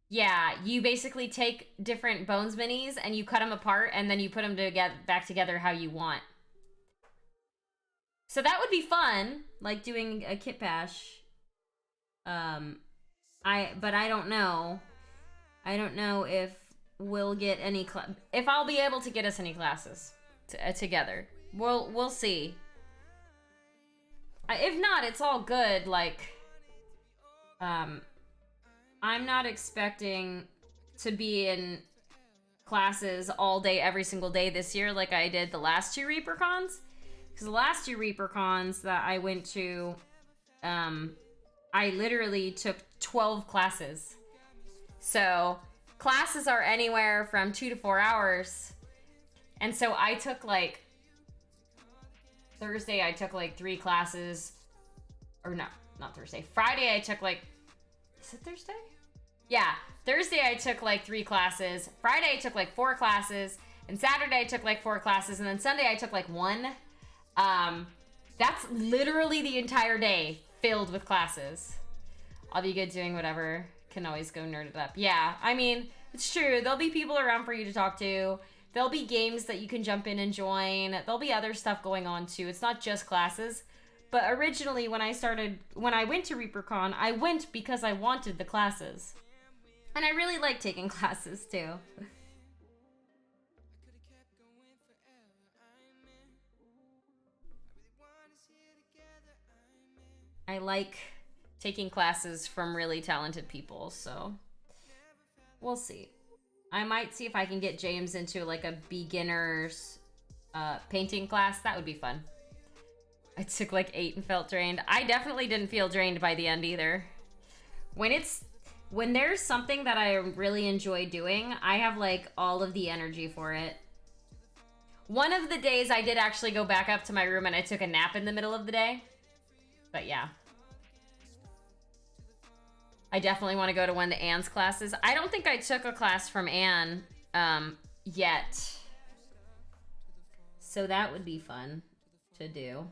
yeah, you basically take different Bones minis, and you cut them apart, and then you put them back together how you want. So that would be fun, like, doing a kit bash. But I don't know. I don't know if we'll get any if I'll be able to get us any classes together. We'll see. If not, it's all good. Like, I'm not expecting to be in classes all day every single day this year like I did the last two ReaperCons, because the last two ReaperCons that I went to, I literally took 12 classes. So classes are anywhere from 2 to 4 hours. And so I took, like, Thursday I took, like, 3 classes. Or no, not Thursday. Friday I took, like, is it Thursday? Yeah, Thursday I took, like, 3 classes. Friday I took, like, 4 classes. And Saturday I took, like, 4 classes. And then Sunday I took, like, 1. That's literally the entire day filled with classes. I'll be good doing whatever. Can always go nerd it up. Yeah, I mean, it's true. There'll be people around for you to talk to. There'll be games that you can jump in and join. There'll be other stuff going on too. It's not just classes. But originally when I went to ReaperCon, I went because I wanted the classes. And I really like taking classes too. I like taking classes from really talented people, so we'll see. I might see if I can get James into, like, a beginner's painting class. That would be fun. I took, like, 8 and felt drained. I definitely didn't feel drained by the end either. When there's something that I really enjoy doing, I have, like, all of the energy for it. One of the days I did actually go back up to my room and I took a nap in the middle of the day. But yeah. I definitely want to go to one of Anne's classes. I don't think I took a class from Anne yet. So that would be fun to do.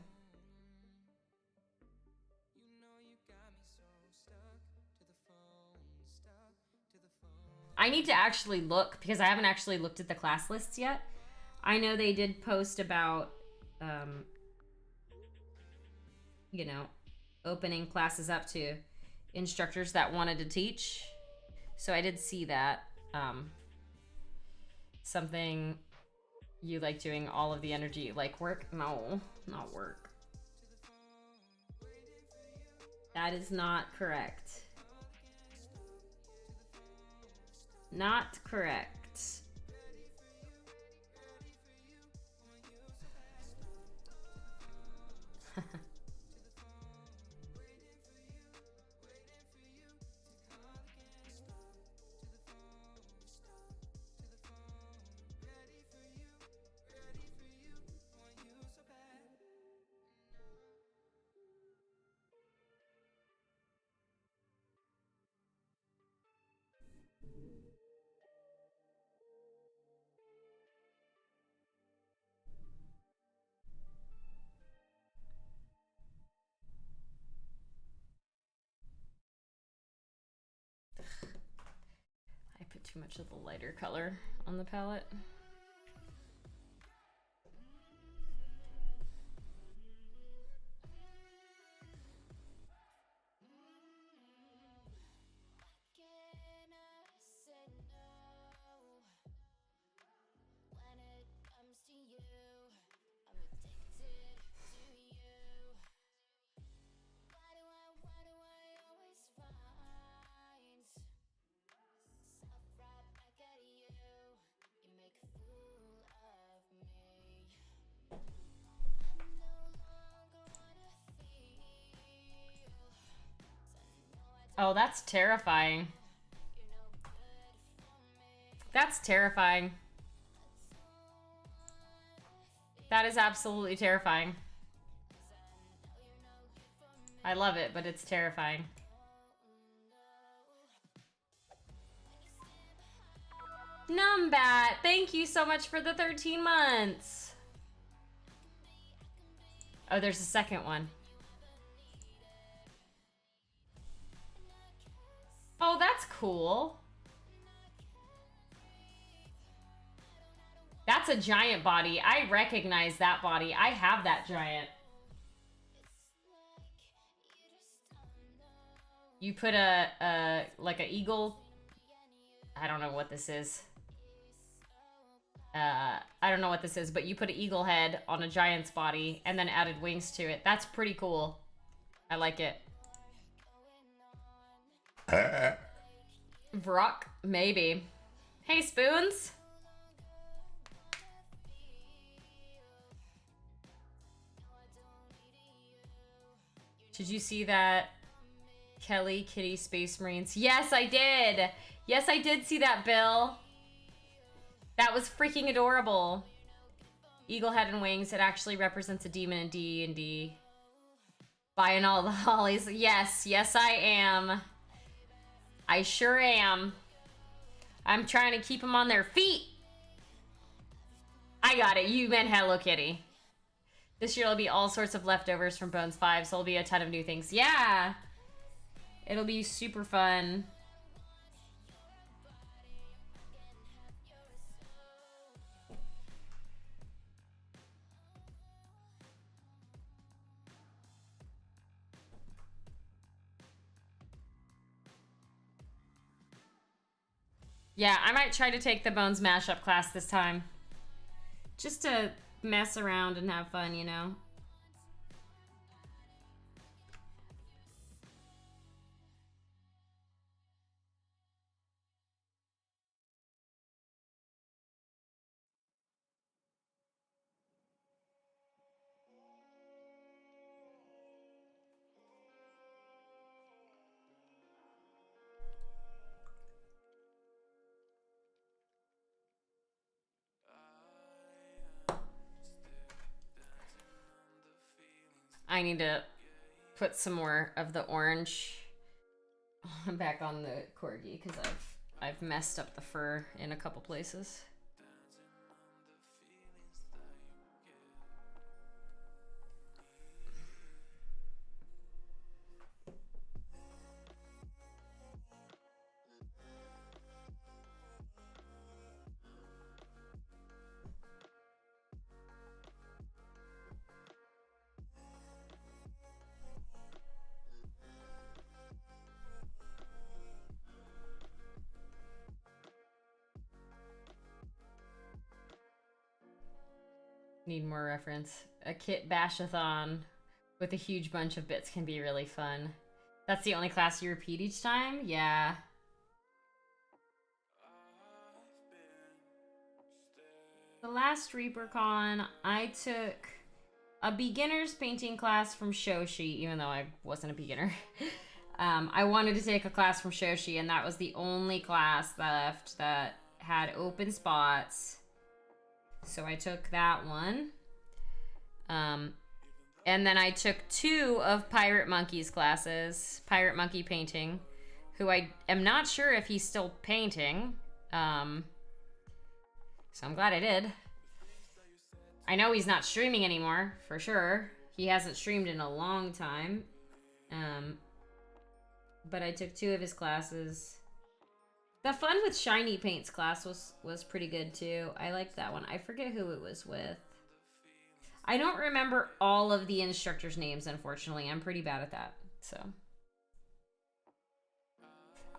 I need to actually look, because I haven't actually looked at the class lists yet. I know they did post about, you know, opening classes up to instructors that wanted to teach. So I did see that. something you like doing all of the energy, like work? No, not work. That is not correct. Not correct. I put too much of the lighter color on the palette. Oh, that's terrifying. That's terrifying. That is absolutely terrifying. I love it, but it's terrifying. Numbat, thank you so much for the 13 months. Oh, there's a second one. Oh, that's cool. That's a giant body. I recognize that body. I have that giant. You put like a eagle. I don't know what this is. I don't know what this is, but you put an eagle head on a giant's body and then added wings to it. That's pretty cool. I like it. Vrock, maybe. Hey, Spoons. Did you see that Kelly Kitty Space Marines? Yes, I did. Yes, I did see that, Bill. That was freaking adorable. Eagle head and wings. It actually represents a demon in D&D. Buying all the hollies. Yes, yes I am. I sure am. I'm trying to keep them on their feet. I got it. You meant Hello Kitty. This year will be all sorts of leftovers from Bones 5, so it'll be a ton of new things. Yeah! It'll be super fun. Yeah, I might try to take the Bones mashup class this time. Just to mess around and have fun, you know? I need to put some more of the orange back on the Corgi because I've messed up the fur in a couple places. Need more reference. A kit bashathon with a huge bunch of bits can be really fun. That's the only class you repeat each time? Yeah. The last ReaperCon, I took a beginner's painting class from Shoshi, even though I wasn't a beginner. I wanted to take a class from Shoshi, and that was the only class left that had open spots. So I took that one. And then I took 2 of Pirate Monkey's classes, Pirate Monkey Painting, who I am not sure if he's still painting. So I'm glad I did. I know he's not streaming anymore, for sure. He hasn't streamed in a long time. But I took 2 of his classes. The Fun with Shiny Paints class was pretty good too. I liked that one. I forget who it was with. I don't remember all of the instructors' names, unfortunately. I'm pretty bad at that, so.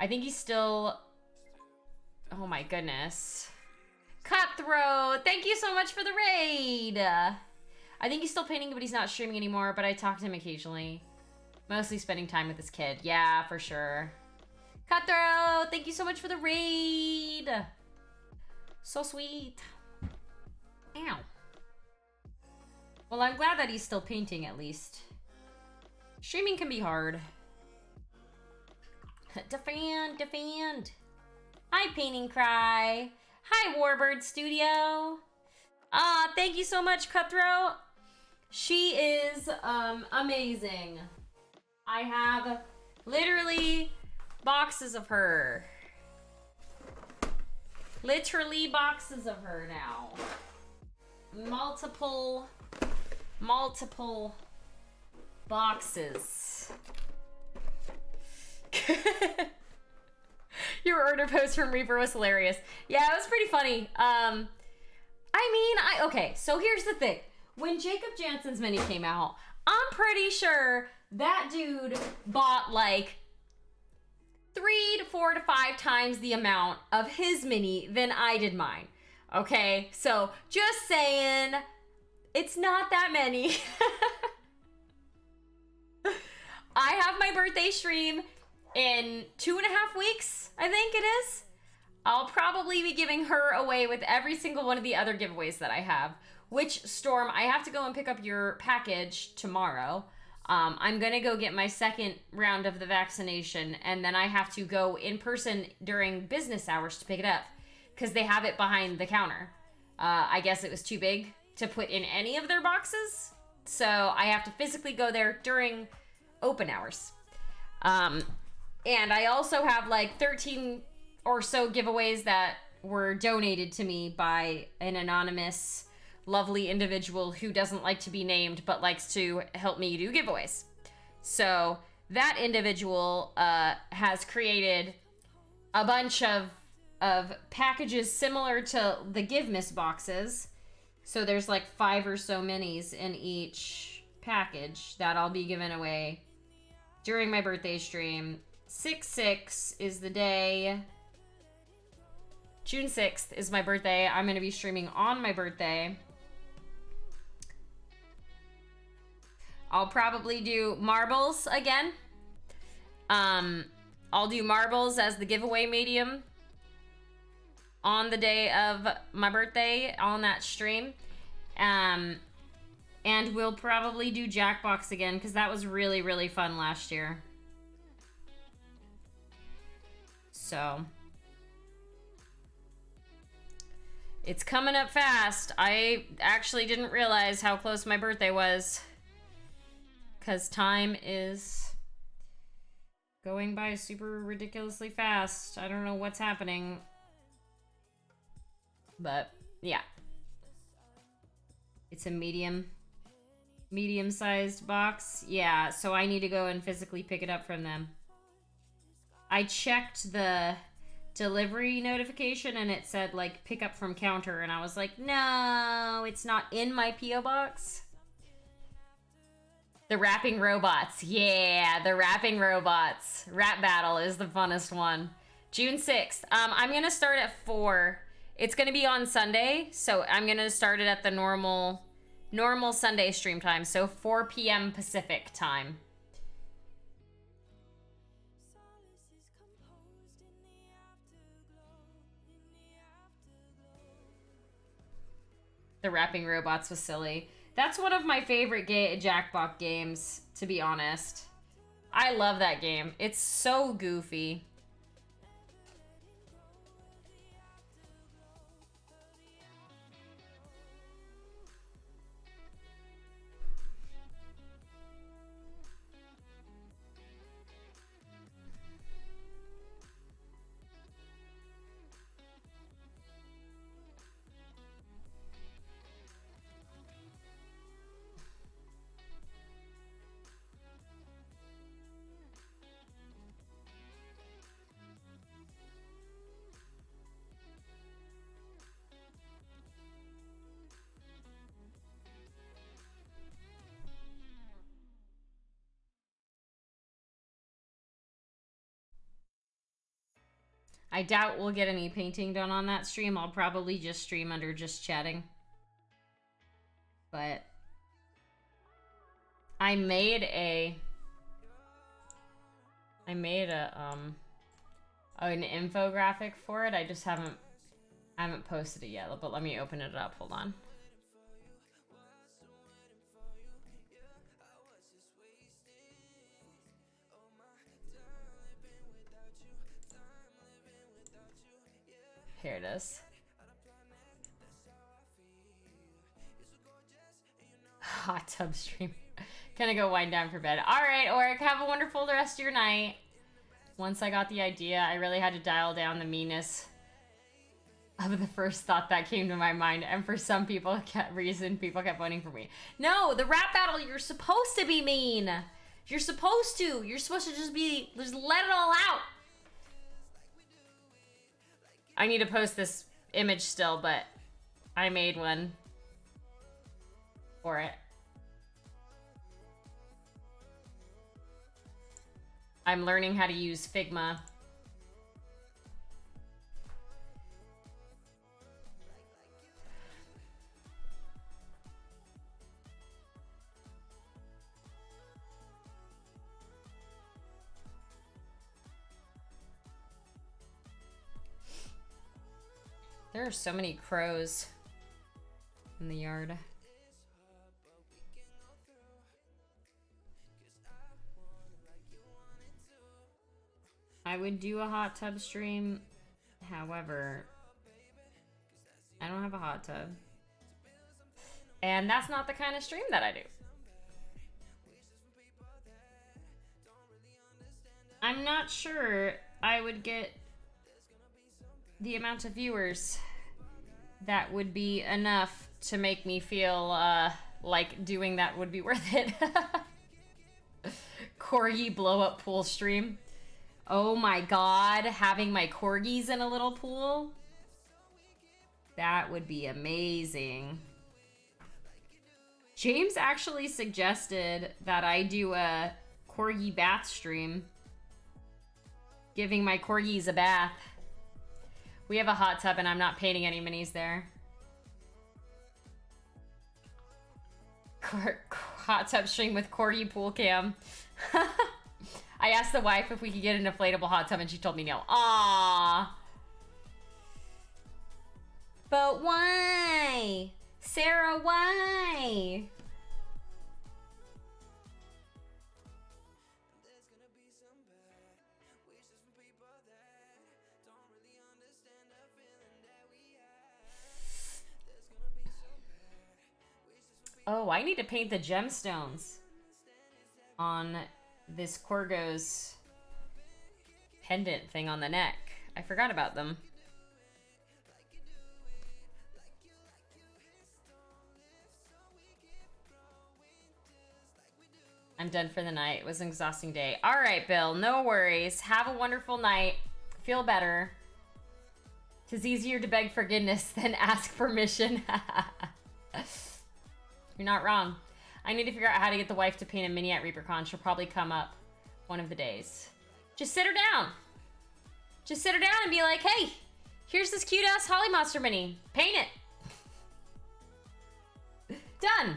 I think he's still... Oh my goodness. Cutthroat! Thank you so much for the raid! I think he's still painting, but he's not streaming anymore, but I talk to him occasionally. Mostly spending time with his kid. Yeah, for sure. Cutthroat! Thank you so much for the raid! So sweet. Ow. Well, I'm glad that he's still painting, at least. Streaming can be hard. Defend, defend. Hi, Painting Cry. Hi, Warbird Studio. Thank you so much, Cutthroat. She is, amazing. I have literally boxes of her. Literally boxes of her now. Multiple boxes. Your order post from Reaper was hilarious. Yeah, it was pretty funny. Okay, so here's the thing. When Jacob Jansen's mini came out, I'm pretty sure that dude bought like 3 to 4 to 5 times the amount of his mini than I did mine. Okay, so just saying, it's not that many. I have my birthday stream in 2.5 weeks, I think it is. I'll probably be giving her away with every single one of the other giveaways that I have. Which, Storm, I have to go and pick up your package tomorrow. I'm gonna go get my second round of the vaccination, and then I have to go in person during business hours to pick it up, because they have it behind the counter. I guess it was too big to put in any of their boxes, so I have to physically go there during open hours. And I also have like 13 or so giveaways that were donated to me by an anonymous lovely individual who doesn't like to be named but likes to help me do giveaways. So that individual has created a bunch of packages similar to the Give Miss boxes. So there's like 5 or so minis in each package that I'll be giving away during my birthday stream. 6/6 is the day. June 6th is my birthday. I'm going to be streaming on my birthday. I'll probably do marbles again. I'll do marbles as the giveaway medium on the day of my birthday on that stream. And we'll probably do Jackbox again because that was really, really fun last year. So it's coming up fast. I actually didn't realize how close my birthday was, because time is going by super ridiculously fast. I don't know what's happening, but yeah. It's a medium-sized box. Yeah, so I need to go and physically pick it up from them. I checked the delivery notification and it said like pick up from counter, and I was like, no, it's not in my P.O. box. The rapping robots. Yeah, the rapping robots. Rap battle is the funnest one. June 6th. I'm gonna start at 4. It's gonna be on Sunday, so I'm gonna start it at the normal Normal Sunday stream time, so 4 p.m. Pacific time. The rapping robots was silly. That's one of my favorite Jackbox games, to be honest. I love that game. It's so goofy. I doubt we'll get any painting done on that stream. I'll probably just stream under just chatting. But I made an infographic for it. I just haven't posted it yet, but let me open it up. Hold on. Here it is. Hot tub stream. Gonna go wind down for bed. All right, Oric, have a wonderful rest of your night. Once I got the idea, I really had to dial down the meanness of the first thought that came to my mind. And for some people kept voting for me. No, the rap battle, you're supposed to be mean. You're supposed to just let it all out. I need to post this image still, but I made one for it. I'm learning how to use Figma. There are so many crows in the yard. I would do a hot tub stream, however, I don't have a hot tub. And that's not the kind of stream that I do. I'm not sure I would get the amount of viewers that would be enough to make me feel like doing that would be worth it. Corgi blow up pool stream. Oh my god, having my corgis in a little pool? That would be amazing. James actually suggested that I do a corgi bath stream. Giving my corgis a bath. We have a hot tub and I'm not painting any minis there. Hot tub stream with corgi pool cam. I asked the wife if we could get an inflatable hot tub and she told me no. Aww. But why? Sarah, why? Oh, I need to paint the gemstones on this Corgo's pendant thing on the neck. I forgot about them. I'm done for the night. It was an exhausting day. All right, Bill, no worries. Have a wonderful night. Feel better. 'Tis easier to beg forgiveness than ask permission. You're not wrong. I need to figure out how to get the wife to paint a mini at ReaperCon. She'll probably come up one of the days. Just sit her down. Just sit her down and be like, hey, here's this cute-ass Holly Monster mini. Paint it. Done.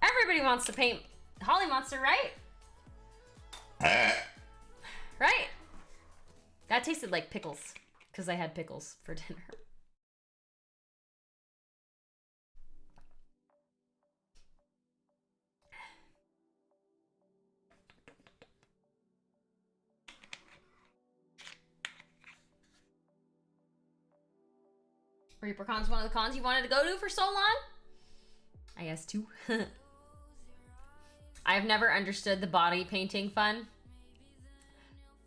Everybody wants to paint Holly Monster, right? Right? That tasted like pickles, because I had pickles for dinner. ReaperCon's one of the cons you wanted to go to for so long? I guess too. I've never understood the body painting fun.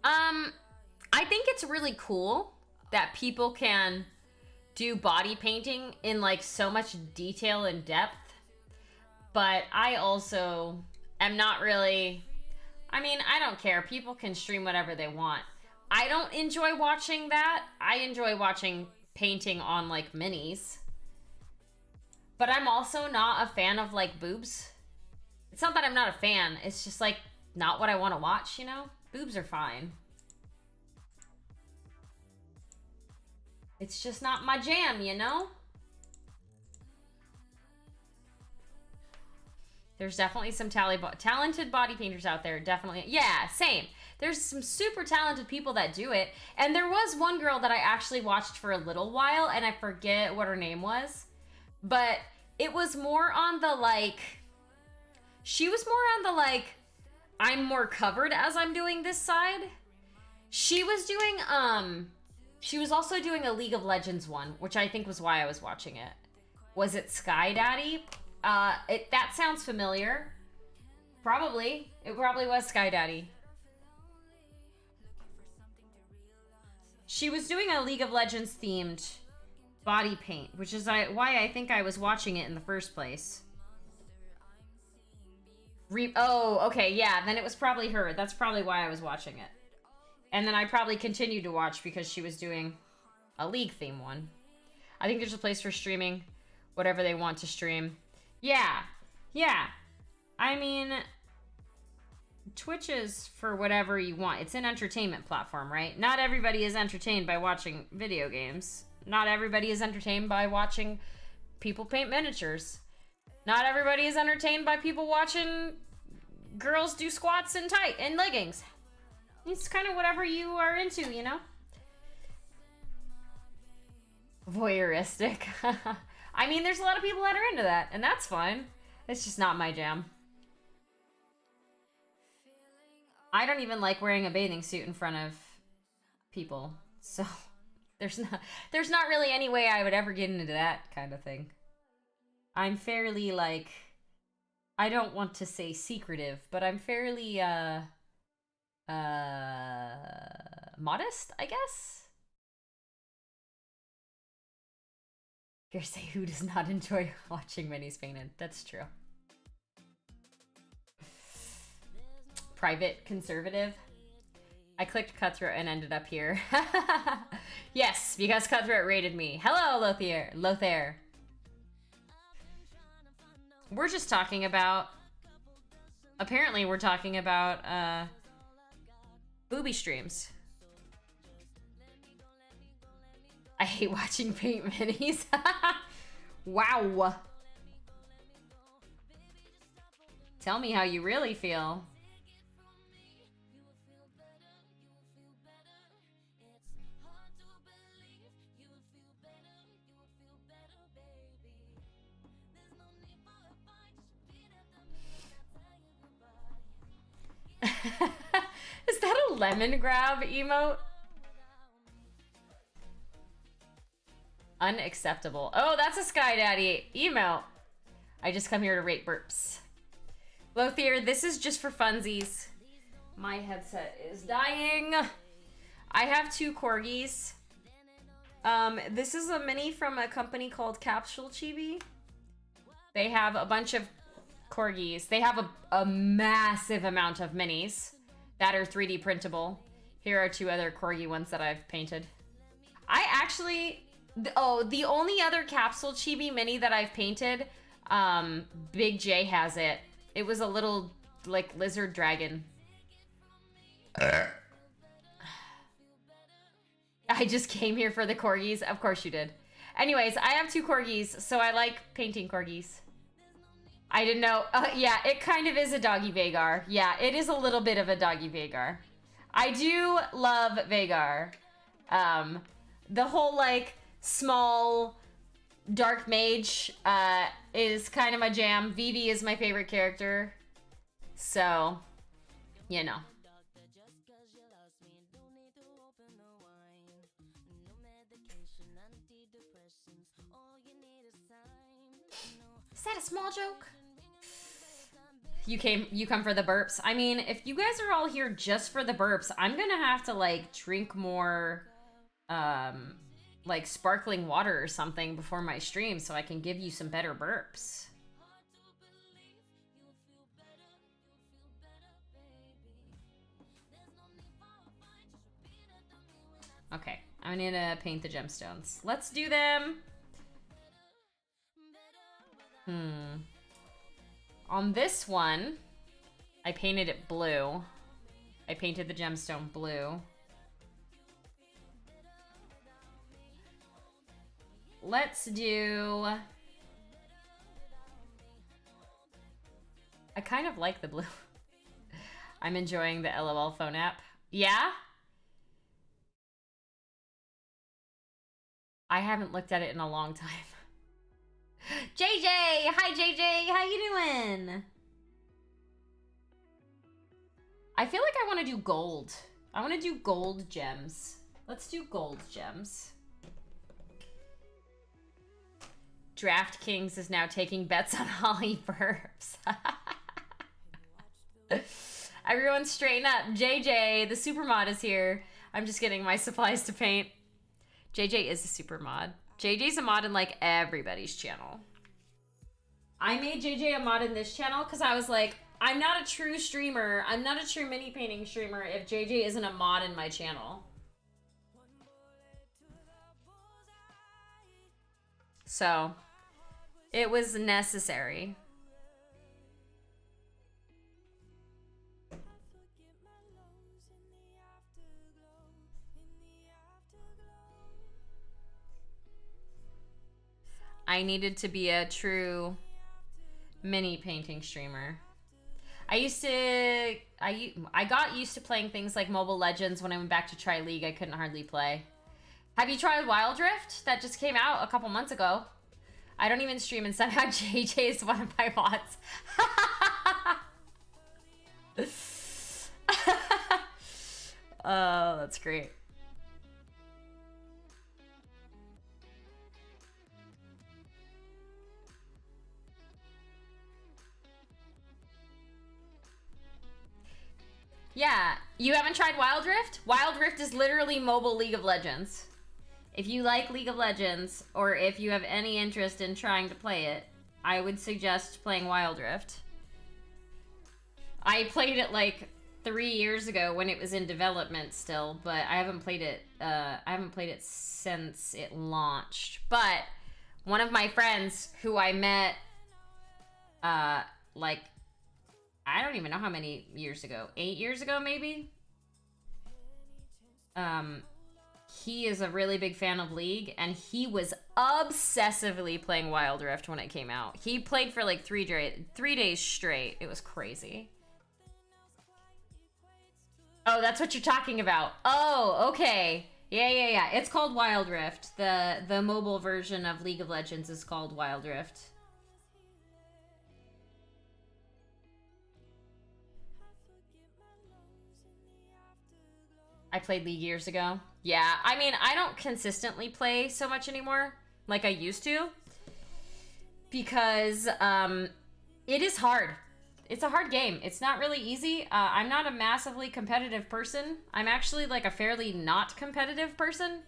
I think it's really cool that people can do body painting in like so much detail and depth. But I also am not really, I mean, I don't care. People can stream whatever they want. I don't enjoy watching that. I enjoy watching painting on like minis. But I'm also not a fan of like boobs. It's not that I'm not a fan. It's just like not what I want to watch, you know? Boobs are fine. It's just not my jam, you know? There's definitely some talented body painters out there. Definitely. Yeah, same. There's some super talented people that do it. And there was one girl that I actually watched for a little while, and I forget what her name was. But it was more on the, like... She was more on the, like, I'm more covered as I'm doing this side. She was doing, she was also doing a League of Legends one, which I think was why I was watching it. Was it Sky Daddy? That sounds familiar. Probably. It probably was Sky Daddy. She was doing a League of Legends themed body paint, which is why I think I was watching it in the first place. Oh, okay, yeah, then it was probably her. That's probably why I was watching it. And then I probably continued to watch because she was doing a League theme one. I think there's a place for streaming whatever they want to stream. Yeah, yeah. I mean, Twitch is for whatever you want. It's an entertainment platform, right? Not everybody is entertained by watching video games. Not everybody is entertained by watching people paint miniatures. Not everybody is entertained by people watching girls do squats and leggings. It's kind of whatever you are into, you know? Voyeuristic. I mean, there's a lot of people that are into that, and that's fine. It's just not my jam. I don't even like wearing a bathing suit in front of people, so there's not really any way I would ever get into that kind of thing. I'm fairly, like, I don't want to say secretive, but I'm fairly, modest, I guess? Here, say who does not enjoy watching minis painted. That's true. Private conservative. I clicked Cutthroat and ended up here. Yes, because Cutthroat rated me. Hello, Lothair. We're just talking about... Apparently we're talking about, booby streams. I hate watching paint minis. Wow. Tell me how you really feel. Is that a lemon grab emote? Unacceptable. Oh, that's a Sky Daddy emote. I just come here to rate burps. Lothair, this is just for funsies. My headset is dying. I have 2 corgis. This is a mini from a company called Capsule Chibi. They have a bunch of corgis. They have a massive amount of minis that are 3D printable. Here are 2 other corgi ones that I've painted. I actually... Oh, the only other Capsule Chibi mini that I've painted, Big J has it. It was a little, like, lizard dragon. I just came here for the corgis. Of course you did. Anyways, I have 2 corgis, so I like painting corgis. I didn't know. Yeah, it kind of is a doggy Vagar. Yeah, it is a little bit of a doggy Vagar. I do love Vagar. The whole, like, small dark mage is kind of my jam. Vivi is my favorite character. So, you know. Is that a small joke? You come for the burps. I mean, if you guys are all here just for the burps, I'm gonna have to, like, drink more like sparkling water or something before my stream so I can give you some better burps. Okay, I'm gonna paint the gemstones. Let's do them. On this one, I painted it blue. I painted the gemstone blue. Let's do... I kind of like the blue. I'm enjoying the LOL phone app. Yeah? I haven't looked at it in a long time. JJ! Hi, JJ! How you doing? I feel like I want to do gold. I want to do gold gems. Let's do gold gems. DraftKings is now taking bets on Holly burps. Everyone straighten up. JJ, the super mod, is here. I'm just getting my supplies to paint. JJ is a super mod. JJ's a mod in, like, everybody's channel. I made JJ a mod in this channel because I was like, I'm not a true streamer. I'm not a true mini painting streamer if JJ isn't a mod in my channel. So, it was necessary. I needed to be a true mini painting streamer. I got used to playing things like Mobile Legends. When I went back to try League, I couldn't hardly play. Have you tried Wild Rift? That just came out a couple months ago. I don't even stream, and somehow JJ is one of my bots. Oh, that's great. Yeah, you haven't tried Wild Rift? Wild Rift is literally mobile League of Legends. If you like League of Legends, or if you have any interest in trying to play it, I would suggest playing Wild Rift. I played it like 3 years ago when it was in development still, but I haven't played it since it launched. But one of my friends who I met like, I don't even know how many years ago, 8 years ago maybe? He is a really big fan of League, and he was obsessively playing Wild Rift when it came out. He played for like 3 days straight. It was crazy. Oh, that's what you're talking about. Oh, okay. Yeah. It's called Wild Rift. The mobile version of League of Legends is called Wild Rift. I played League years ago. Yeah, I mean, I don't consistently play so much anymore like I used to because it is hard. It's a hard game. It's not really easy. I'm not a massively competitive person. I'm actually like a fairly not competitive person.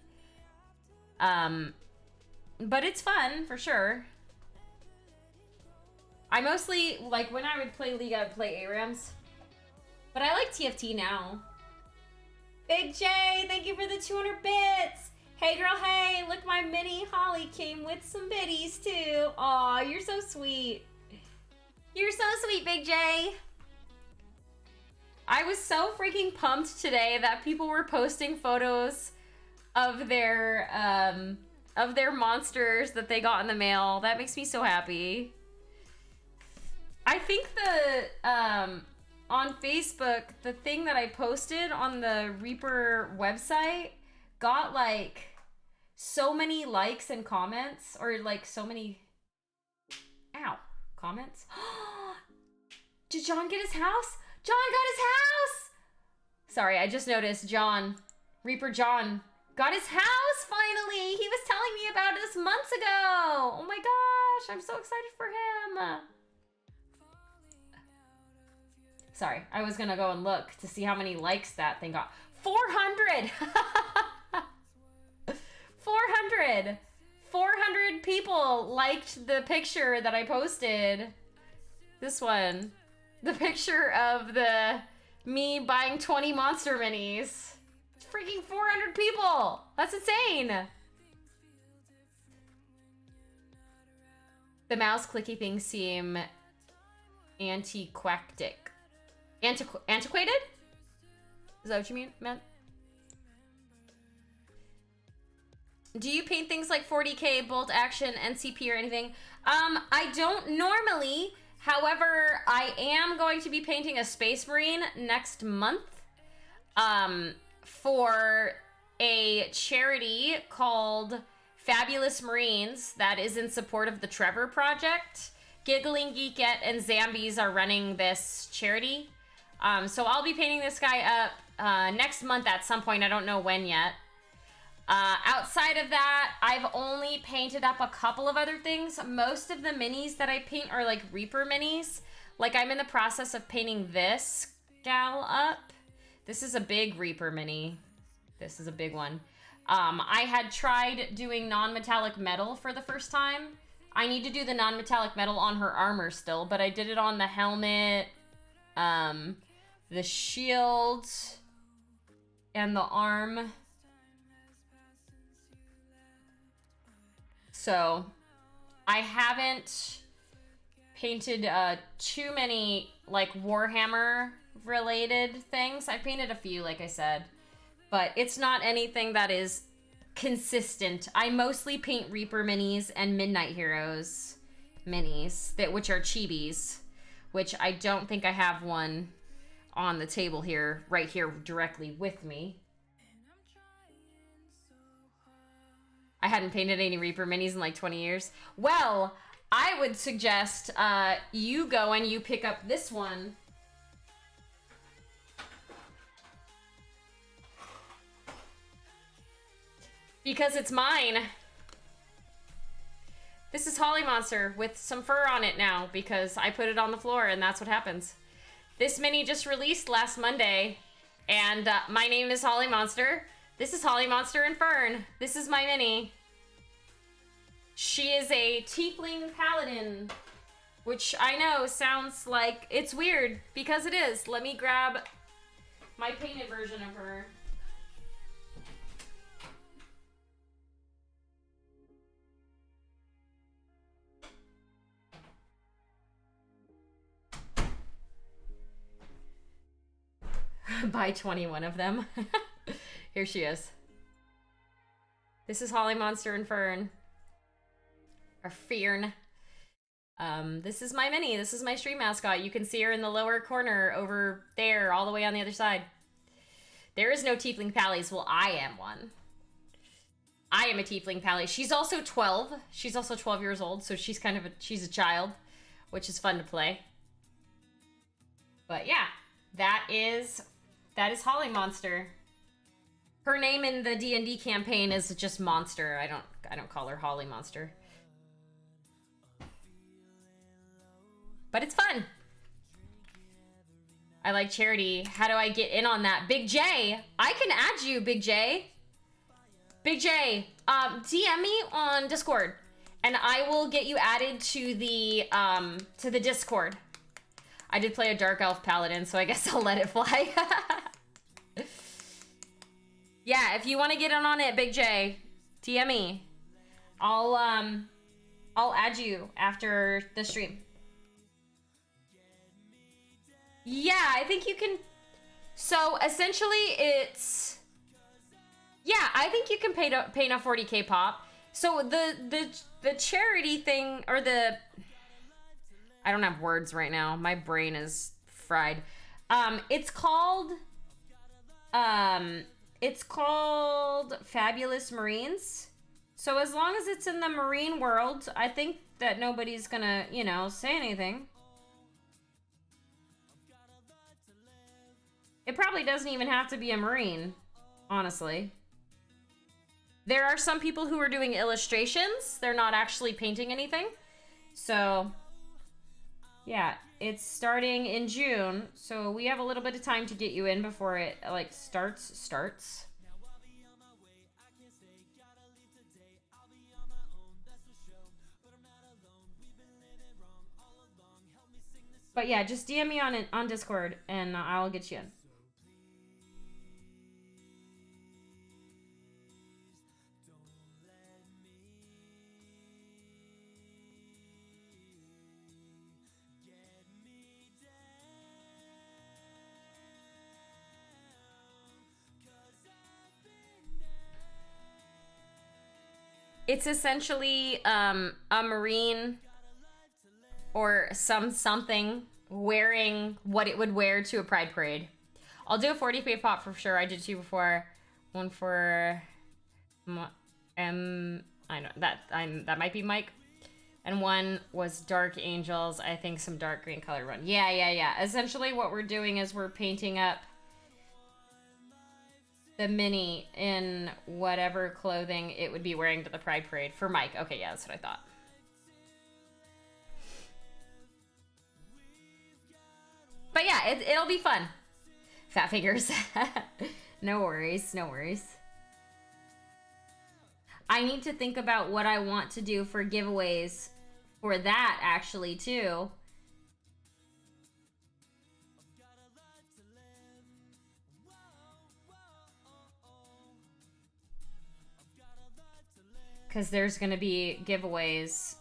But it's fun for sure. I mostly, like, when I would play League, I would play ARAMs. But I like TFT now. Big J, thank you for the 200 bits. Hey girl, hey, look, my mini Holly came with some biddies too. Aw, you're so sweet. You're so sweet, Big J. I was so freaking pumped today that people were posting photos of their monsters that they got in the mail. That makes me so happy. I think the on Facebook, the thing that I posted on the Reaper website got like so many likes and comments, or like so many comments. Did John get his house? John got his house! Sorry, I just noticed John, Reaper John, got his house finally! He was telling me about this months ago! Oh my gosh, I'm so excited for him! Sorry, I was gonna go and look to see how many likes that thing got. 400! 400! 400 people liked the picture that I posted. This one. The picture of me buying 20 monster minis. It's freaking 400 people! That's insane! The mouse clicky things seem antiquated? Is that what you meant? Do you paint things like 40K, bolt action, NCP, or anything? I don't normally. However, I am going to be painting a Space Marine next month for a charity called Fabulous Marines that is in support of the Trevor Project. Giggling Geekette and Zambies are running this charity. So I'll be painting this guy up next month at some point. I don't know when yet. Outside of that, I've only painted up a couple of other things. Most of the minis that I paint are like Reaper minis. Like I'm in the process of painting this gal up. This is a big Reaper mini. This is a big one. I had tried doing non-metallic metal for the first time. I need to do the non-metallic metal on her armor still, but I did it on the helmet, the shield, and the arm. So I haven't painted too many like Warhammer related things. I painted a few, like I said, but it's not anything that is consistent. I mostly paint Reaper minis and Midnight Heroes minis, which are Chibis, which I don't think I have one on the table here, right here directly with me. I hadn't painted any Reaper minis in like 20 years. Well, I would suggest you go and you pick up this one. Because it's mine. This is Holly Monster with some fur on it now because I put it on the floor and that's what happens. This mini just released last Monday and my name is Holly Monster. This is Holly Monster and Fern. This is my mini. She is a Tiefling Paladin, which I know sounds like it's weird because it is. Let me grab my painted version of her. Buy 21 of them. Here she is. This is Holly Monster and Fern. Or Fern. This is my mini. This is my stream mascot. You can see her in the lower corner over there, all the way on the other side. There is no Tiefling Pallies. Well, I am one. I am a Tiefling Pally. She's also 12. She's also 12 years old, so she's kind of she's a child, which is fun to play. But yeah, that is Holly Monster. Her name in the D&D campaign is just Monster. I don't call her Holly Monster. But it's fun. I like charity. How do I get in on that? Big J, I can add you, Big J. Big J, DM me on Discord, and I will get you added to the Discord. I did play a Dark Elf Paladin, so I guess I'll let it fly. Yeah, if you want to get in on it, Big J, DM me. I'll add you after the stream. Yeah, I think you can. So essentially, it's. Yeah, I think you can paint a 40K pop. So the charity thing, or I don't have words right now. My brain is fried. It's called Fabulous Marines. So as long as it's in the marine world, I think that nobody's gonna, you know, say anything. It probably doesn't even have to be a marine, honestly. There are some people who are doing illustrations. They're not actually painting anything. So, yeah, it's starting in June. So we have a little bit of time to get you in before it, like, starts. But yeah, just DM me on Discord and I'll get you in. It's essentially a marine or something wearing what it would wear to a pride parade. I'll do a 40p pop for sure. I did two before. One for I know that might be Mike. And one was Dark Angels. I think some dark green colored one. Yeah. Essentially what we're doing is we're painting up the mini in whatever clothing it would be wearing to the pride parade. For Mike. Okay, yeah, that's what I thought. But yeah, it'll be fun. Fat fingers. No worries, no worries. I need to think about what I want to do for giveaways for that, actually, too. Because there's going to be giveaways.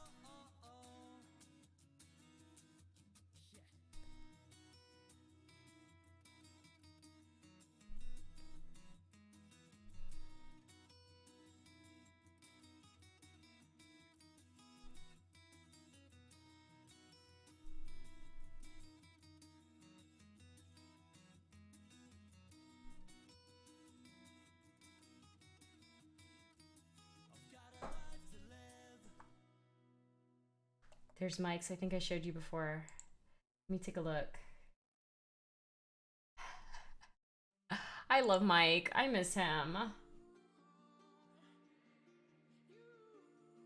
There's Mike's. I think I showed you before. Let me take a look. I love Mike. I miss him.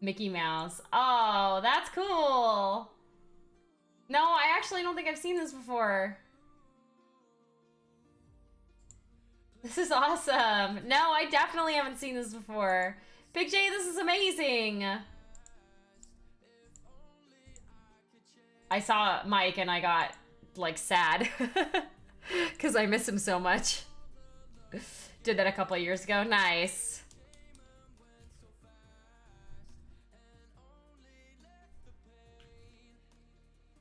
Mickey Mouse. Oh, that's cool. No, I actually don't think I've seen this before. This is awesome. No, I definitely haven't seen this before. Big J, this is amazing. I saw Mike and I got, like, sad. Because I miss him so much. Did that a couple of years ago. Nice.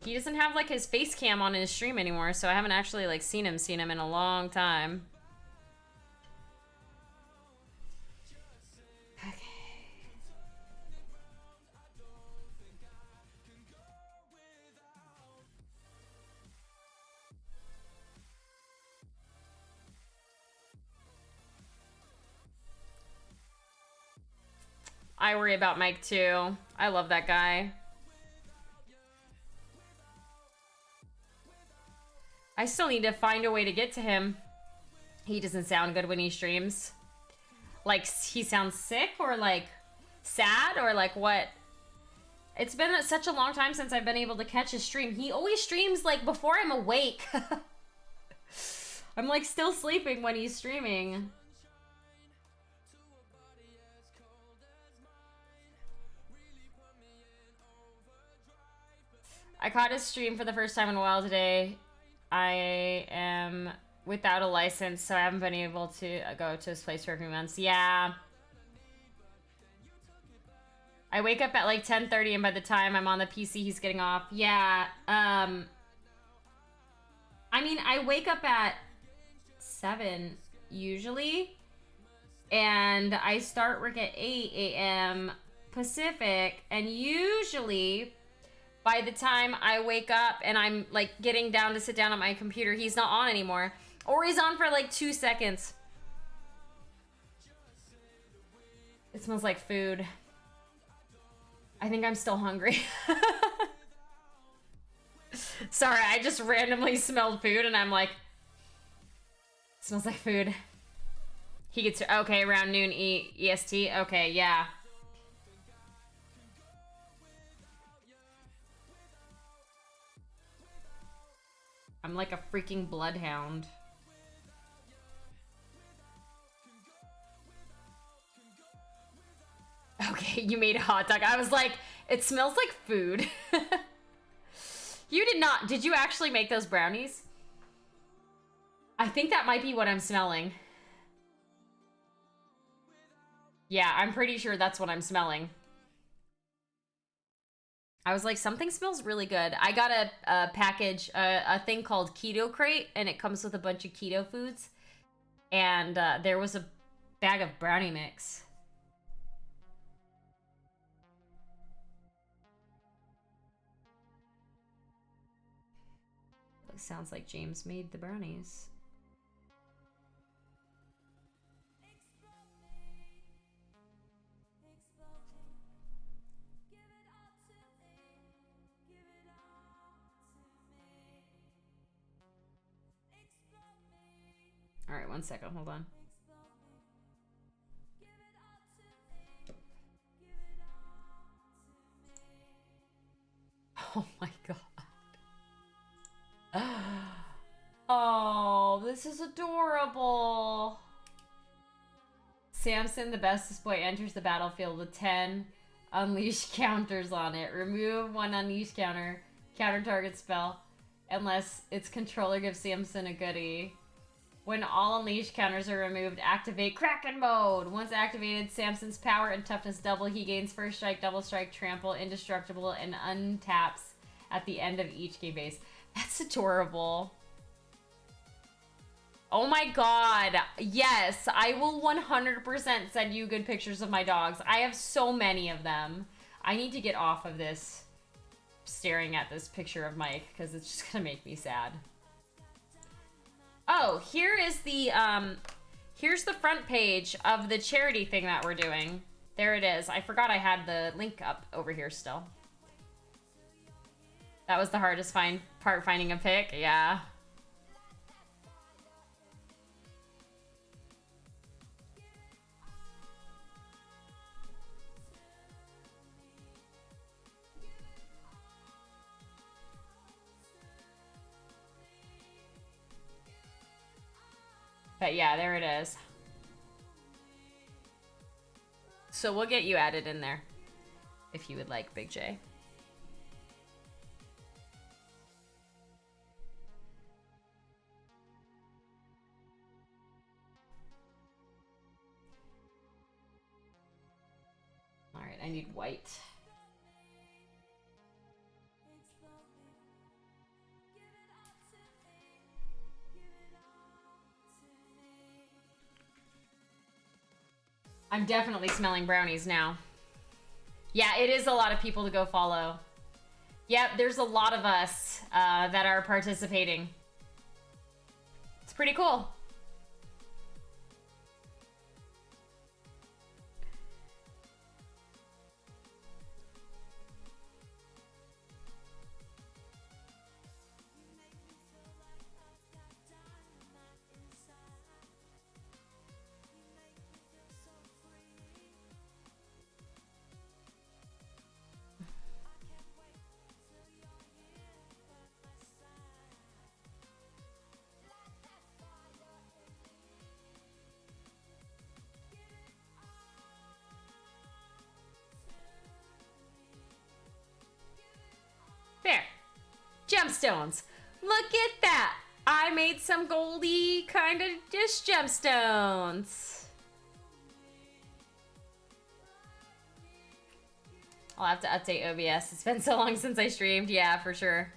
He doesn't have, like, his face cam on his stream anymore, so I haven't actually, like, seen him in a long time. I worry about Mike too. I love that guy. I still need to find a way to get to him. He doesn't sound good when he streams. Like, he sounds sick or, like, sad or, like, what? It's been such a long time since I've been able to catch his stream. He always streams, like, before I'm awake. I'm, like, still sleeping when he's streaming. I caught his stream for the first time in a while today. I am without a license, so I haven't been able to go to his place for a few months. Yeah. I wake up at like 10:30 and by the time I'm on the PC, he's getting off. Yeah. I mean, I wake up at 7 usually. And I start work at 8 a.m. Pacific. And usually by the time I wake up and I'm like getting down to sit down on my computer, he's not on anymore. Or he's on for like 2 seconds. It smells like food. I think I'm still hungry. Sorry, I just randomly smelled food and I'm like, smells like food. He gets to, okay, around noon EST. Okay, yeah. I'm like a freaking bloodhound. Okay, you made a hot dog. I was like, it smells like food. You did not. Did you actually make those brownies? I think that might be what I'm smelling. Yeah, I'm pretty sure that's what I'm smelling. I was like, something smells really good. I got a package, a thing called Keto Crate, and it comes with a bunch of keto foods. And there was a bag of brownie mix. It sounds like James made the brownies. All right, 1 second, hold on. Oh my god. Oh, this is adorable. Samson, the bestest boy, enters the battlefield with 10 unleashed counters on it. Remove 1 unleashed counter target spell, unless its controller gives Samson a goodie. When all unleashed counters are removed, activate Kraken mode. Once activated, Samson's power and toughness double. He gains first strike, double strike, trample, indestructible, and untaps at the end of each game phase. That's adorable. Oh my god. Yes, I will 100% send you good pictures of my dogs. I have so many of them. I need to get off of this staring at this picture of Mike because it's just gonna make me sad. Oh, here is the, here's the front page of the charity thing that we're doing. There it is. I forgot I had the link up over here still. That was the hardest part, finding a pic. Yeah. But yeah, there it is. So we'll get you added in there if you would like, Big J. All right, I need white. I'm definitely smelling brownies now. Yeah, it is a lot of people to go follow. Yep, there's a lot of us that are participating. It's pretty cool. There. Gemstones. Look at that. I made some goldy kind of just gemstones. I'll have to update OBS. It's been so long since I streamed. Yeah, for sure.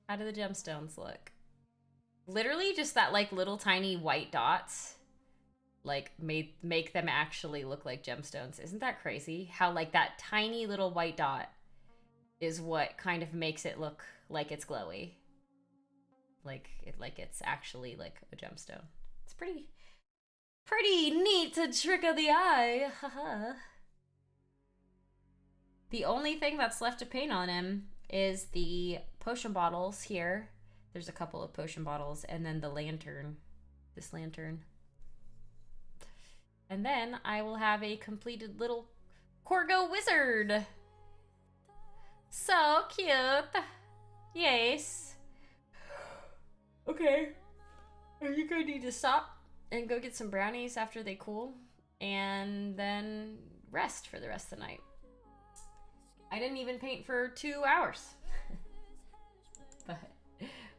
How do the gemstones look? Literally just that like little tiny white dots. like make them actually look like gemstones. Isn't that crazy? How like that tiny little white dot is what kind of makes it look like it's glowy. Like it's actually like a gemstone. It's pretty neat to trick of the eye. Haha. The only thing that's left to paint on him is the potion bottles here. There's a couple of potion bottles, and then the lantern. This lantern. And then I will have a completed little Corgo wizard. So cute. Yes. Okay. Are you going to need to stop and go get some brownies after they cool? And then rest for the rest of the night. I didn't even paint for 2 hours.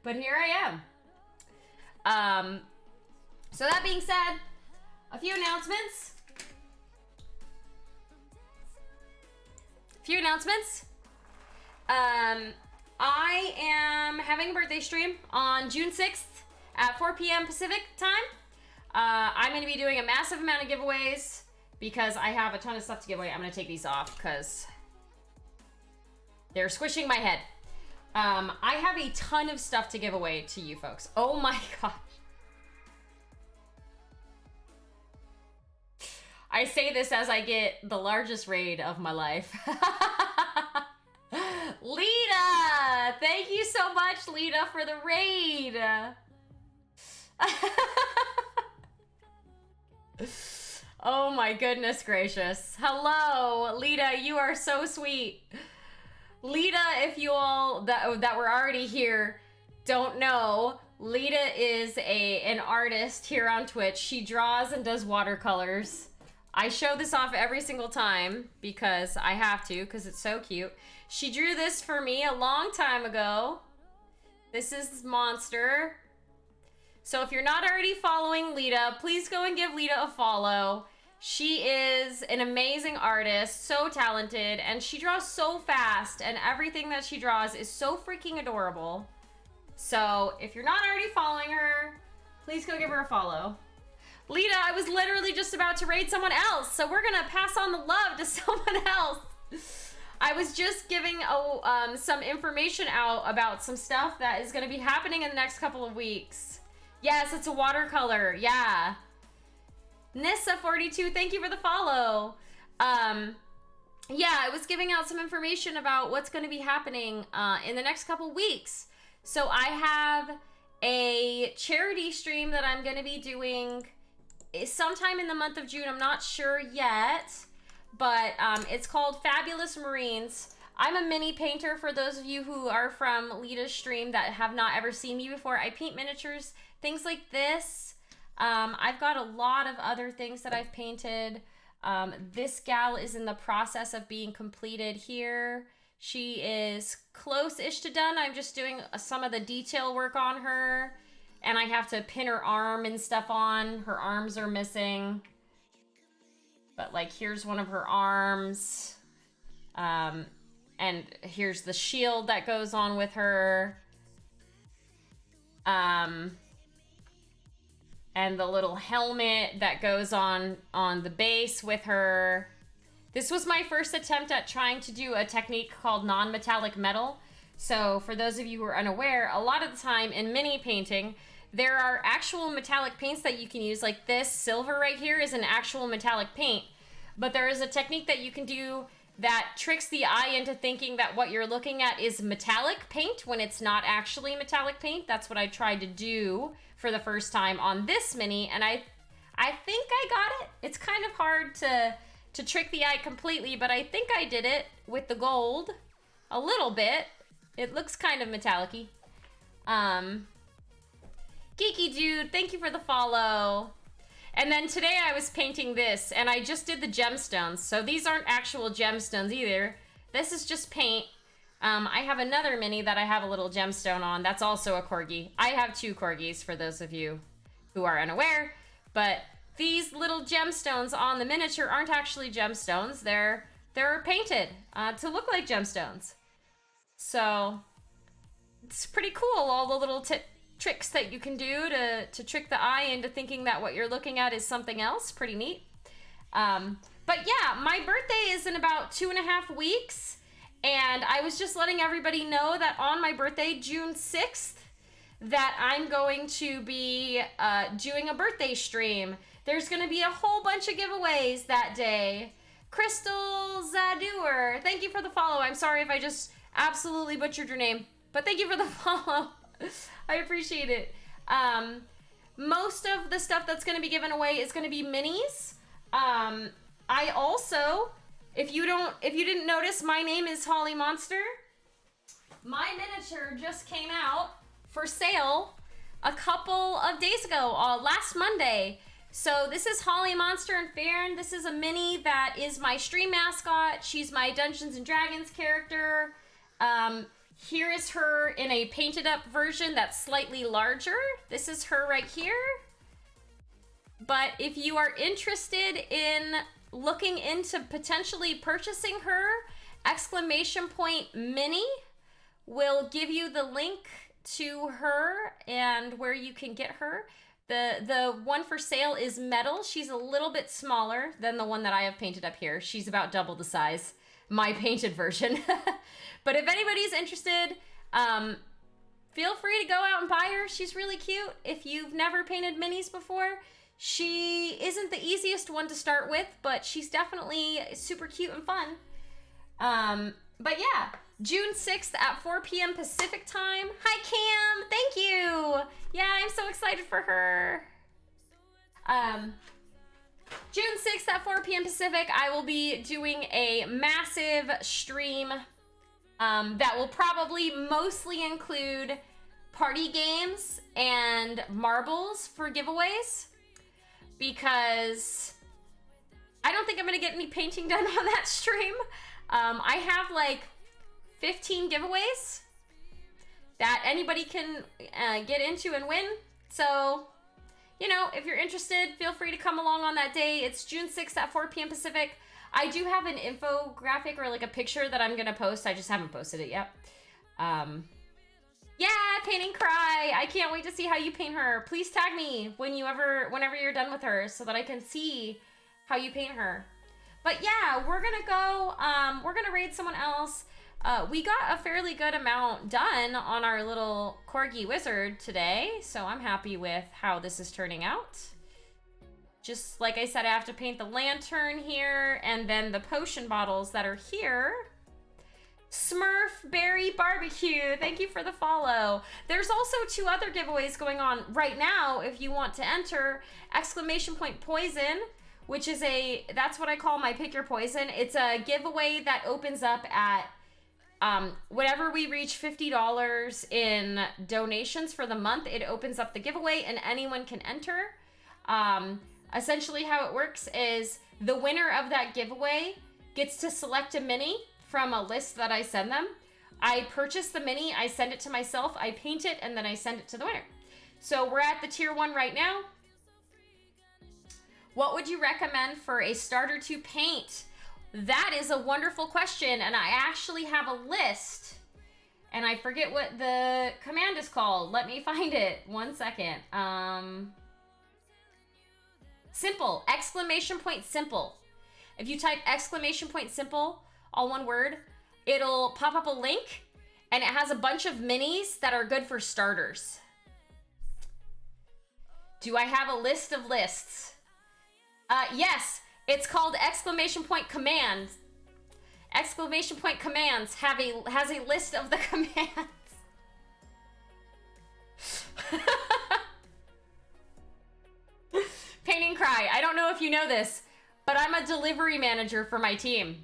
But here I am. So that being said, a few announcements. I am having a birthday stream on June 6th at 4 p.m. Pacific time. I'm going to be doing a massive amount of giveaways because I have a ton of stuff to give away. I'm going to take these off because they're squishing my head. I have a ton of stuff to give away to you folks. Oh my gosh. I say this as I get the largest raid of my life. Lita! Thank you so much, Lita, for the raid. Oh my goodness gracious. Hello, Lita, you are so sweet. Lita, if you all that were already here don't know, Lita is an artist here on Twitch. She draws and does watercolors. I show this off every single time because I have to, because it's so cute. She drew this for me a long time ago. This is Monster. So if you're not already following Lita, please go and give Lita a follow. She is an amazing artist, so talented, and she draws so fast, and everything that she draws is so freaking adorable. So if you're not already following her, please go give her a follow. Lita, I was literally just about to raid someone else, so we're gonna pass on the love to someone else. I was just giving some information out about some stuff that is gonna be happening in the next couple of weeks. Yes, it's a watercolor, yeah. Nissa42, thank you for the follow. Yeah, I was giving out some information about what's going to be happening in the next couple weeks. So I have a charity stream that I'm going to be doing sometime in the month of June. I'm not sure yet, but it's called Fabulous Marines. I'm a mini painter for those of you who are from Lita's stream that have not ever seen me before. I paint miniatures, things like this. I've got a lot of other things that I've painted. This gal is in the process of being completed here. She is close-ish to done. I'm just doing some of the detail work on her. And I have to pin her arm and stuff on. Her arms are missing. But like, here's one of her arms. And here's the shield that goes on with her. And the little helmet that goes on the base with her. This was my first attempt at trying to do a technique called non-metallic metal. So for those of you who are unaware, a lot of the time in mini painting, there are actual metallic paints that you can use. Like this silver right here is an actual metallic paint. But there is a technique that you can do that tricks the eye into thinking that what you're looking at is metallic paint when it's not actually metallic paint. That's what I tried to do for the first time on this mini, and I think I got it. It's kind of hard to trick the eye completely, but I think I did it with the gold a little bit. It looks kind of metallic-y. Geeky Dude, thank you for the follow. And then today I was painting this, and I just did the gemstones. So these aren't actual gemstones either. This is just paint. I have another mini that I have a little gemstone on. That's also a Corgi. I have 2 Corgis for those of you who are unaware. But these little gemstones on the miniature aren't actually gemstones. They're painted to look like gemstones. So it's pretty cool, all the little tricks that you can do to trick the eye into thinking that what you're looking at is something else. Pretty neat. But yeah, my birthday is in about 2.5 weeks, and I was just letting everybody know that on my birthday, June 6th, that I'm going to be doing a birthday stream. There's going to be a whole bunch of giveaways that day. Crystal Zadur, thank you for the follow. I'm sorry if I just absolutely butchered your name, but thank you for the follow. I appreciate it. Most of the stuff that's going to be given away is going to be minis. I also, if you didn't notice, my name is Holly Monster. My miniature just came out for sale a couple of days ago, last Monday. So this is Holly Monster and Farron. This is a mini that is my stream mascot. She's my Dungeons and Dragons character. Here is her in a painted up version that's slightly larger. This is her right here. But if you are interested in looking into potentially purchasing her, !mini will give you the link to her and where you can get her. The one for sale is metal. She's a little bit smaller than the one that I have painted up here. She's about double the size, my painted version. But if anybody's interested, feel free to go out and buy her. She's really cute. If you've never painted minis before, she isn't the easiest one to start with, but she's definitely super cute and fun. But yeah, June 6th at 4 p.m. Pacific time. Hi, Cam. Thank you. Yeah, I'm so excited for her. June 6th at 4 p.m. Pacific, I will be doing a massive stream that will probably mostly include party games and marbles for giveaways, because I don't think I'm going to get any painting done on that stream. I have like 15 giveaways that anybody can get into and win. So, you know, if you're interested, feel free to come along on that day. It's June 6th at 4 p.m. Pacific. I do have an infographic or like a picture that I'm going to post. I just haven't posted it yet. Yeah, Painting Cry. I can't wait to see how you paint her. Please tag me whenever you're done with her so that I can see how you paint her. But yeah, we're going to go, we're going to raid someone else. We got a fairly good amount done on our little Corgi wizard today, so I'm happy with how this is turning out. Just like I said, I have to paint the lantern here, and then the potion bottles that are here. Smurf Berry Barbecue, thank you for the follow. There's also 2 other giveaways going on right now if you want to enter. !Poison, which is that's what I call my Pick Your Poison. It's a giveaway that opens up at whenever we reach $50 in donations for the month, it opens up the giveaway and anyone can enter. Essentially how it works is the winner of that giveaway gets to select a mini from a list that I send them. I purchase the mini, I send it to myself, I paint it, and then I send it to the winner. So we're at the tier 1 right now. What would you recommend for a starter to paint? That is a wonderful question, and I actually have a list, and I forget what the command is called. Let me find it. 1 second. Simple. ! Simple. If you type ! Simple, all one word, it'll pop up a link, and it has a bunch of minis that are good for starters. Do I have a list of lists? Yes. It's called ! Commands. ! Commands has a list of the commands. Painting Cry. I don't know if you know this, but I'm a delivery manager for my team.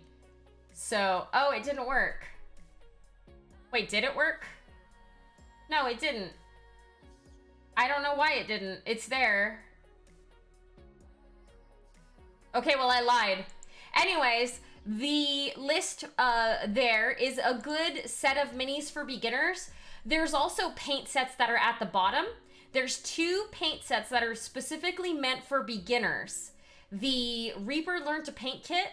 So, oh, it didn't work. Wait, did it work? No, it didn't. I don't know why it didn't. It's there. Okay, well, I lied. Anyways, the list there is a good set of minis for beginners. There's also paint sets that are at the bottom. There's 2 paint sets that are specifically meant for beginners. The Reaper Learn to Paint kit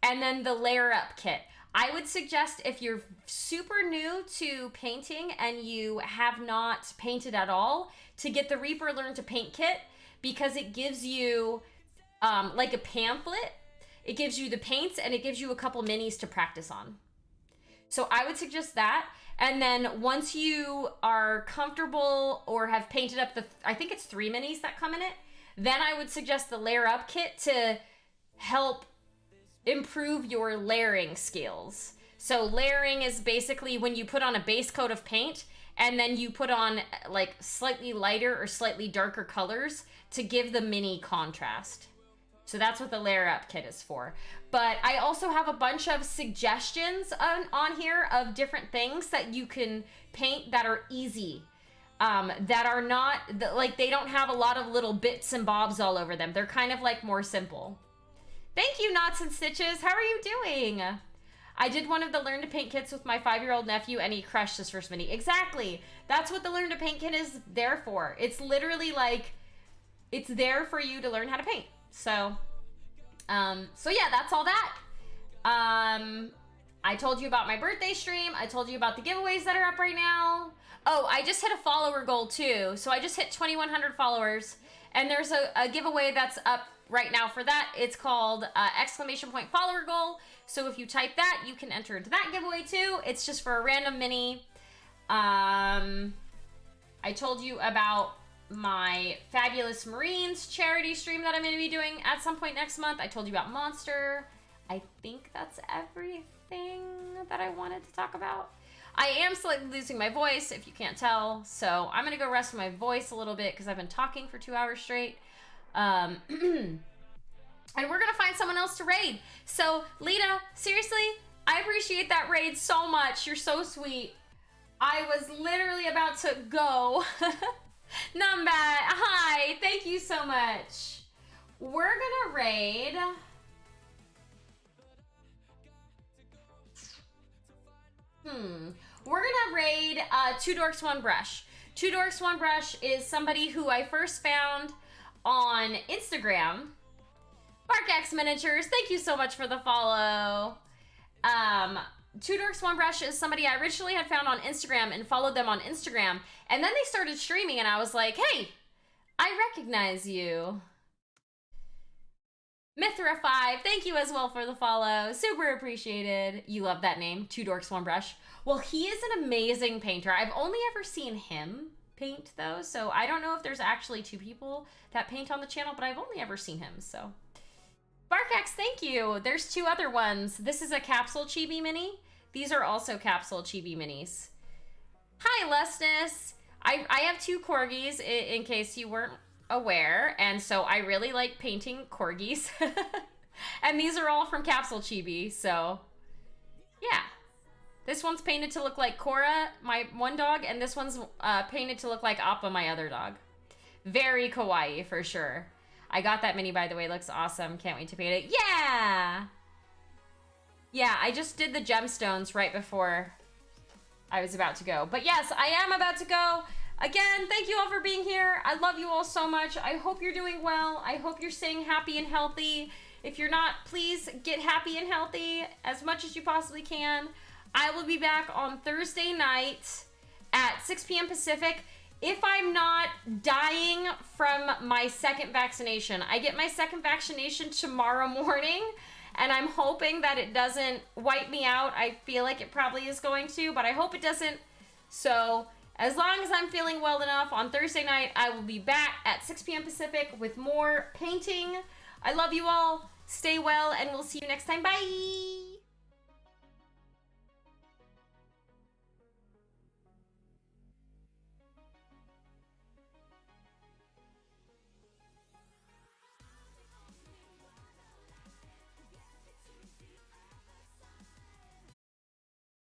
and then the Layer Up kit. I would suggest if you're super new to painting and you have not painted at all, to get the Reaper Learn to Paint kit, because it gives you like a pamphlet. It gives you the paints and it gives you a couple minis to practice on. So I would suggest that. And then once you are comfortable or have painted up I think it's 3 minis that come in it, then I would suggest the Layer Up kit to help improve your layering skills. So layering is basically when you put on a base coat of paint and then you put on like slightly lighter or slightly darker colors to give the mini contrast. So that's what the Layer Up kit is for. But I also have a bunch of suggestions on here of different things that you can paint that are easy. That are not, like they don't have a lot of little bits and bobs all over them. They're kind of like more simple. Thank you, Knots and Stitches. How are you doing? I did one of the Learn to Paint kits with my 5-year-old nephew and he crushed his first mini. Exactly. That's what the Learn to Paint kit is there for. It's literally like, it's there for you to learn how to paint. So yeah, that's all that. I told you about my birthday stream. I told you about the giveaways that are up right now. Oh, I just hit a follower goal too. So I just hit 2,100 followers and there's a giveaway that's up right now for that. It's called !follower goal. So if you type that, you can enter into that giveaway too. It's just for a random mini. I told you about my Fabulous Marines charity stream that I'm going to be doing at some point next month. I told you about Monster. I think that's everything that I wanted to talk about. I am slightly losing my voice, if you can't tell, so I'm going to go rest my voice a little bit because I've been talking for 2 hours straight. And we're going to find someone else to raid. So, Lita, seriously, I appreciate that raid so much. You're so sweet. I was literally about to go. Numbat, hi, thank you so much. We're gonna raid. We're gonna raid Two Dorks, One Brush. Two Dorks, One Brush is somebody who I first found on Instagram. Barkax Miniatures, thank you so much for the follow. Two Dorks, One Brush is somebody I originally had found on Instagram and followed them on Instagram. And then they started streaming and I was like, hey, I recognize you. Mithra5, thank you as well for the follow. Super appreciated. You love that name, Two Dorks, One Brush. Well, he is an amazing painter. I've only ever seen him paint though, so I don't know if there's actually 2 people that paint on the channel, but I've only ever seen him, so. Barkax, thank you. There's 2 other ones. This is a Capsule Chibi mini. These are also Capsule Chibi minis. Hi, Lesness. I have 2 Corgis in case you weren't aware, and so I really like painting Corgis. And these are all from Capsule Chibi, so yeah. This one's painted to look like Cora, my one dog, and this one's painted to look like Appa, my other dog. Very kawaii, for sure. I got that mini, by the way. Looks awesome. Can't wait to paint it. Yeah! Yeah, I just did the gemstones right before I was about to go. But yes, I am about to go. Again, thank you all for being here. I love you all so much. I hope you're doing well. I hope you're staying happy and healthy. If you're not, please get happy and healthy as much as you possibly can. I will be back on Thursday night at 6 p.m. Pacific. If I'm not dying from my second vaccination. I get my second vaccination tomorrow morning, and I'm hoping that it doesn't wipe me out. I feel like it probably is going to, but I hope it doesn't. So as long as I'm feeling well enough, on Thursday night, I will be back at 6 p.m. Pacific with more painting. I love you all. Stay well, and we'll see you next time. Bye!